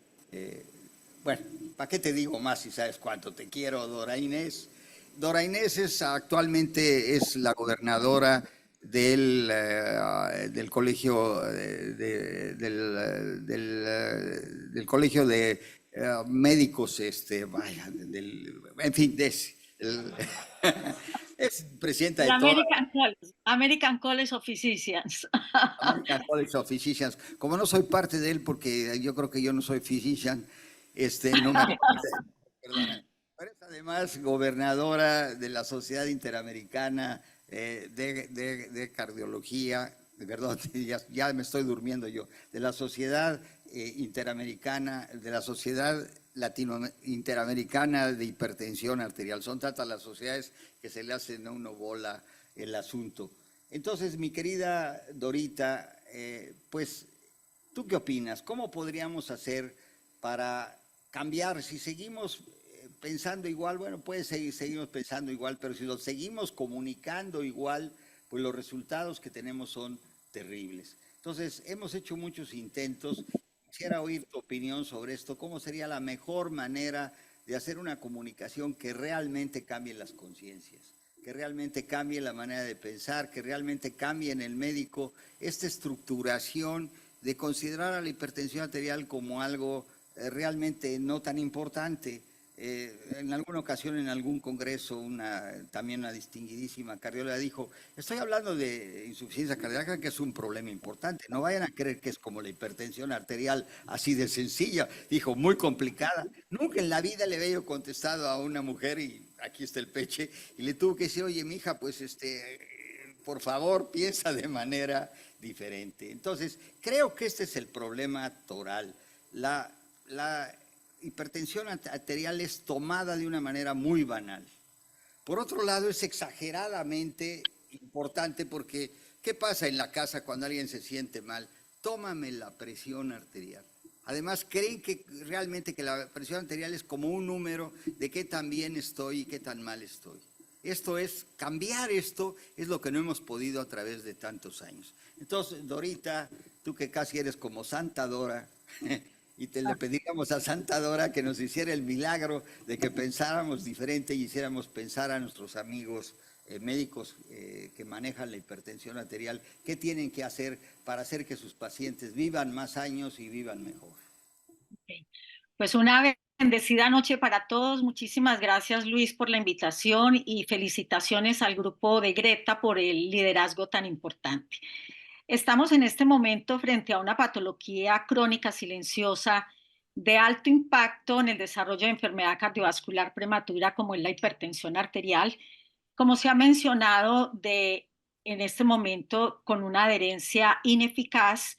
Bueno, ¿para qué te digo más si sabes cuánto te quiero, Dora Inés? Dora Inés actualmente es la gobernadora del colegio del colegio de médicos, en fin, es presidenta de toda American College of Physicians. American College of Physicians. Como no soy parte de él, porque yo creo que yo no soy physician, no me perdona. Pero es además gobernadora de la Sociedad Interamericana de Cardiología, perdón, ya me estoy durmiendo yo, de la Sociedad Interamericana, de la Sociedad Interamericana de Hipertensión Arterial. Son tantas las sociedades que se le hacen a uno bola el asunto. Entonces, mi querida Dorita, pues, ¿tú qué opinas? ¿Cómo podríamos hacer para cambiar? Si seguimos pensando igual, bueno, puede seguimos pensando igual, pero si lo seguimos comunicando igual, pues los resultados que tenemos son terribles. Entonces, hemos hecho muchos intentos. Quisiera oír tu opinión sobre esto. ¿Cómo sería la mejor manera de hacer una comunicación que realmente cambie las conciencias, que realmente cambie la manera de pensar, que realmente cambie en el médico esta estructuración de considerar a la hipertensión arterial como algo realmente no tan importante? En alguna ocasión, en algún congreso, también una distinguidísima cardióloga dijo: estoy hablando de insuficiencia cardíaca, que es un problema importante, no vayan a creer que es como la hipertensión arterial, así de sencilla. Dijo, muy complicada. Nunca en la vida le había yo contestado a una mujer, y aquí está el peche, y le tuvo que decir: oye, mija, pues por favor, piensa de manera diferente. Entonces, creo que este es el problema toral. La hipertensión arterial es tomada de una manera muy banal. Por otro lado, es exageradamente importante porque, ¿qué pasa en la casa cuando alguien se siente mal? Tómame la presión arterial. Además, creen que realmente que la presión arterial es como un número de qué tan bien estoy y qué tan mal estoy. Esto es, cambiar esto es lo que no hemos podido a través de tantos años. Entonces, Dorita, tú que casi eres como Santa Dora, y le pediríamos a Santa Dora que nos hiciera el milagro de que pensáramos diferente y hiciéramos pensar a nuestros amigos médicos que manejan la hipertensión arterial, qué tienen que hacer para hacer que sus pacientes vivan más años y vivan mejor. Okay. Pues una bendecida noche para todos. Muchísimas gracias, Luis, por la invitación y felicitaciones al grupo de Greta por el liderazgo tan importante. Estamos en este momento frente a una patología crónica silenciosa de alto impacto en el desarrollo de enfermedad cardiovascular prematura como es la hipertensión arterial, como se ha mencionado, en este momento con una adherencia ineficaz.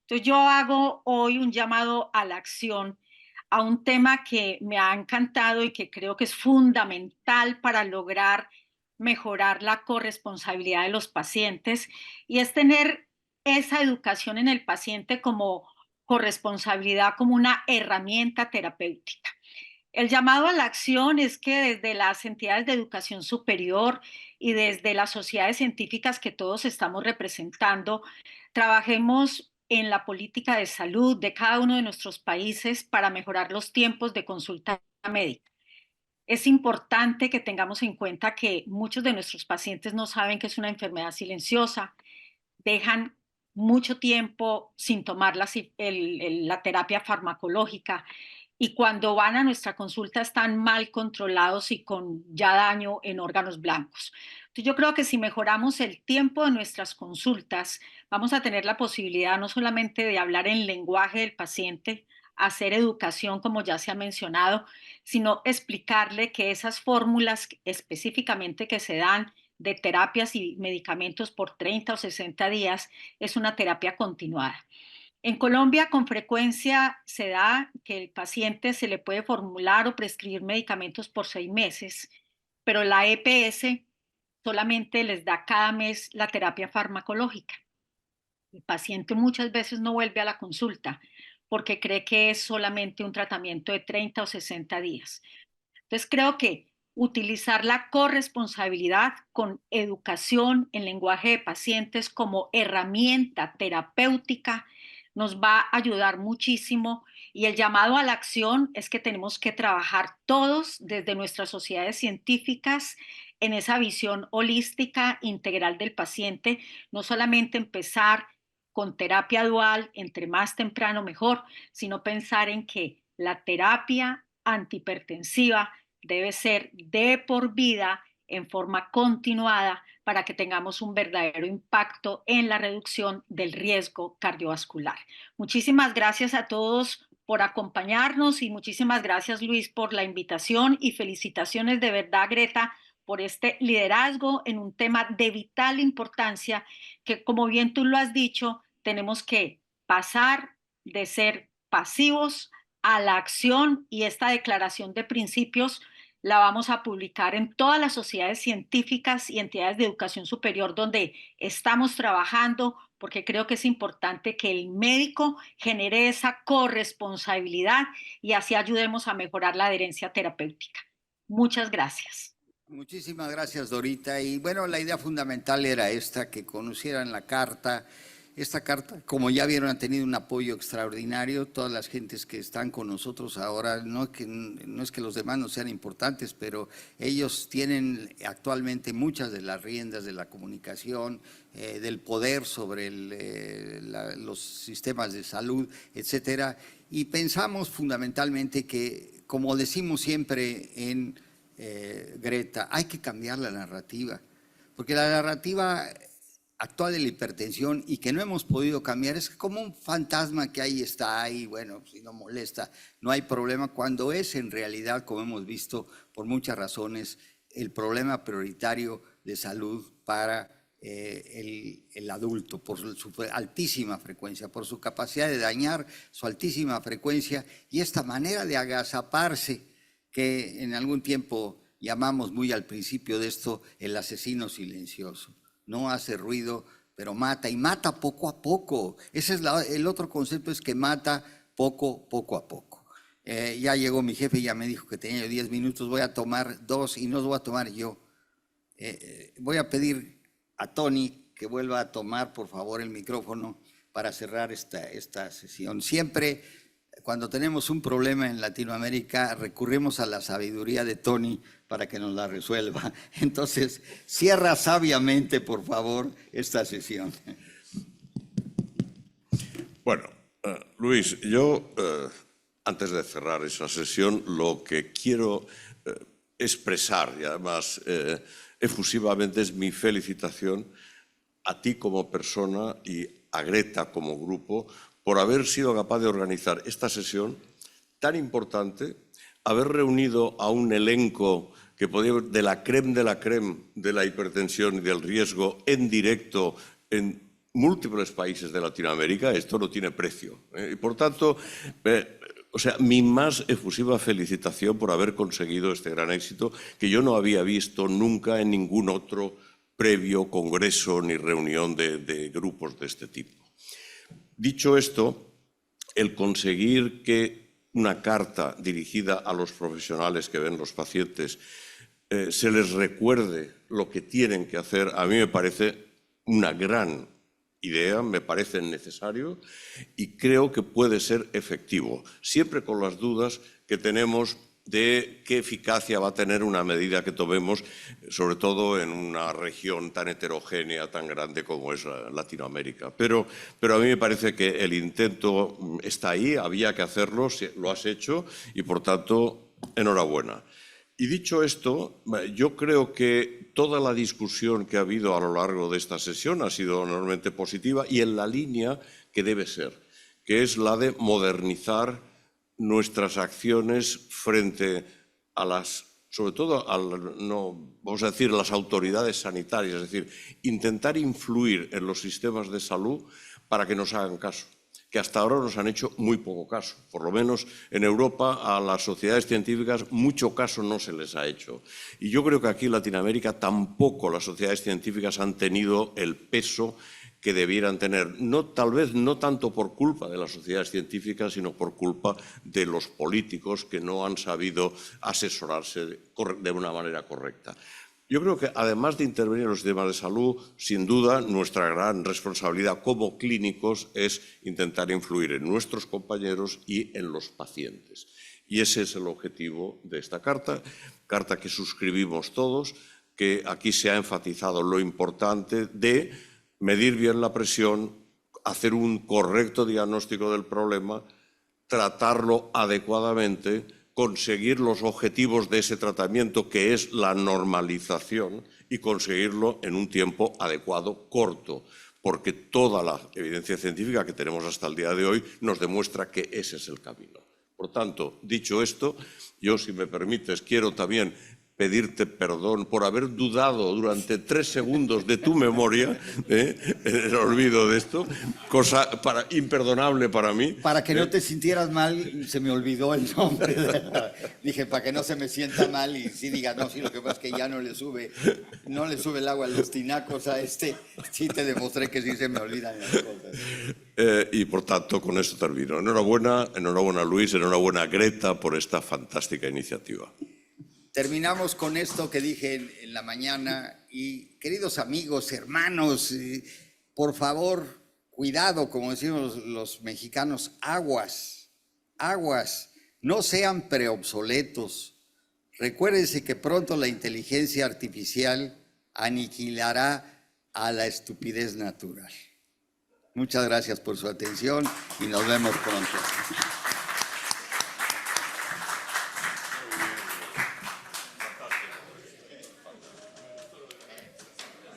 Entonces yo hago hoy un llamado a la acción a un tema que me ha encantado y que creo que es fundamental para lograr mejorar la corresponsabilidad de los pacientes, y es tener esa educación en el paciente como corresponsabilidad, como una herramienta terapéutica. El llamado a la acción es que desde las entidades de educación superior y desde las sociedades científicas que todos estamos representando, trabajemos en la política de salud de cada uno de nuestros países para mejorar los tiempos de consulta médica. Es importante que tengamos en cuenta que muchos de nuestros pacientes no saben que es una enfermedad silenciosa, dejan mucho tiempo sin tomar la terapia farmacológica y cuando van a nuestra consulta están mal controlados y con ya daño en órganos blancos. Entonces yo creo que si mejoramos el tiempo de nuestras consultas, vamos a tener la posibilidad no solamente de hablar en lenguaje del paciente, hacer educación como ya se ha mencionado, sino explicarle que esas fórmulas específicamente que se dan de terapias y medicamentos por 30 o 60 días es una terapia continuada. En Colombia con frecuencia se da que el paciente se le puede formular o prescribir medicamentos por 6 meses, pero la EPS solamente les da cada mes la terapia farmacológica. El paciente muchas veces no vuelve a la consulta porque cree que es solamente un tratamiento de 30 o 60 días. Entonces creo que utilizar la corresponsabilidad con educación en lenguaje de pacientes como herramienta terapéutica nos va a ayudar muchísimo y el llamado a la acción es que tenemos que trabajar todos desde nuestras sociedades científicas en esa visión holística integral del paciente, no solamente empezar con terapia dual, entre más temprano mejor, sino pensar en que la terapia antihipertensiva debe ser de por vida en forma continuada para que tengamos un verdadero impacto en la reducción del riesgo cardiovascular. Muchísimas gracias a todos por acompañarnos y muchísimas gracias, Luis, por la invitación y felicitaciones de verdad, Greta, por este liderazgo en un tema de vital importancia que, como bien tú lo has dicho, tenemos que pasar de ser pasivos a la acción y esta declaración de principios la vamos a publicar en todas las sociedades científicas y entidades de educación superior donde estamos trabajando, porque creo que es importante que el médico genere esa corresponsabilidad y así ayudemos a mejorar la adherencia terapéutica. Muchas gracias. Muchísimas gracias, Dorita. Y bueno, la idea fundamental era esta, que conocieran la carta. Esta carta, como ya vieron, ha tenido un apoyo extraordinario. Todas las gentes que están con nosotros ahora, no es que los demás no sean importantes, pero ellos tienen actualmente muchas de las riendas de la comunicación, del poder sobre los sistemas de salud, etcétera. Y pensamos fundamentalmente que, como decimos siempre en Greta, hay que cambiar la narrativa, porque la narrativa actual de la hipertensión y que no hemos podido cambiar es como un fantasma que ahí está y bueno, si no molesta, no hay problema, cuando es en realidad, como hemos visto por muchas razones, el problema prioritario de salud para el adulto, por su altísima frecuencia, por su capacidad de dañar, su altísima frecuencia y esta manera de agazaparse que en algún tiempo llamamos muy al principio de esto el asesino silencioso. No hace ruido, pero mata, y mata poco a poco. Ese es el otro concepto, es que mata poco a poco. Ya llegó mi jefe y ya me dijo que tenía 10 minutos, voy a tomar 2 y no los voy a tomar yo. Voy a pedir a Tony que vuelva a tomar, por favor, el micrófono para cerrar esta sesión. Siempre, cuando tenemos un problema en Latinoamérica, recurrimos a la sabiduría de Tony para que nos la resuelva. Entonces, cierra sabiamente, por favor, esta sesión. Bueno, Luis, yo, antes de cerrar esa sesión, lo que quiero expresar, y además efusivamente, es mi felicitación a ti como persona y a Greta como grupo por haber sido capaz de organizar esta sesión tan importante, haber reunido a un elenco que podía de la crème de la hipertensión y del riesgo en directo en múltiples países de Latinoamérica. Esto no tiene precio. Y por tanto, mi más efusiva felicitación por haber conseguido este gran éxito que yo no había visto nunca en ningún otro previo congreso ni reunión de grupos de este tipo. Dicho esto, el conseguir que una carta dirigida a los profesionales que ven los pacientes se les recuerde lo que tienen que hacer, a mí me parece una gran idea, me parece necesario y creo que puede ser efectivo, siempre con las dudas que tenemos de qué eficacia va a tener una medida que tomemos, sobre todo en una región tan heterogénea, tan grande como es Latinoamérica. Pero a mí me parece que el intento está ahí, había que hacerlo, lo has hecho y, por tanto, enhorabuena. Y dicho esto, yo creo que toda la discusión que ha habido a lo largo de esta sesión ha sido enormemente positiva y en la línea que debe ser, que es la de modernizar nuestras acciones frente a las, sobre todo, vamos a decir, las autoridades sanitarias, es decir, intentar influir en los sistemas de salud para que nos hagan caso, que hasta ahora nos han hecho muy poco caso. Por lo menos en Europa a las sociedades científicas mucho caso no se les ha hecho. Y yo creo que aquí en Latinoamérica tampoco las sociedades científicas han tenido el peso que debieran tener, tal vez no tanto por culpa de las sociedades científicas, sino por culpa de los políticos que no han sabido asesorarse de una manera correcta. Yo creo que además de intervenir en los sistemas de salud, sin duda nuestra gran responsabilidad como clínicos es intentar influir en nuestros compañeros y en los pacientes. Y ese es el objetivo de esta carta que suscribimos todos, que aquí se ha enfatizado lo importante de medir bien la presión, hacer un correcto diagnóstico del problema, tratarlo adecuadamente, conseguir los objetivos de ese tratamiento, que es la normalización, y conseguirlo en un tiempo adecuado, corto, porque toda la evidencia científica que tenemos hasta el día de hoy nos demuestra que ese es el camino. Por tanto, dicho esto, yo, si me permites, quiero también pedirte perdón por haber dudado durante 3 segundos de tu memoria, en el olvido de esto, cosa imperdonable para mí. Para que no te sintieras mal, se me olvidó el nombre. Dije, para que no se me sienta mal y sí diga, no, sí, lo que pasa es que ya no le sube el agua a los tinacos a este. Sí te demostré que sí se me olvidan las cosas. Y por tanto, con esto termino. Enhorabuena Luis, enhorabuena Greta por esta fantástica iniciativa. Terminamos con esto que dije en la mañana y, queridos amigos, hermanos, por favor, cuidado, como decimos los mexicanos, aguas, no sean preobsoletos. Recuérdense que pronto la inteligencia artificial aniquilará a la estupidez natural. Muchas gracias por su atención y nos vemos pronto.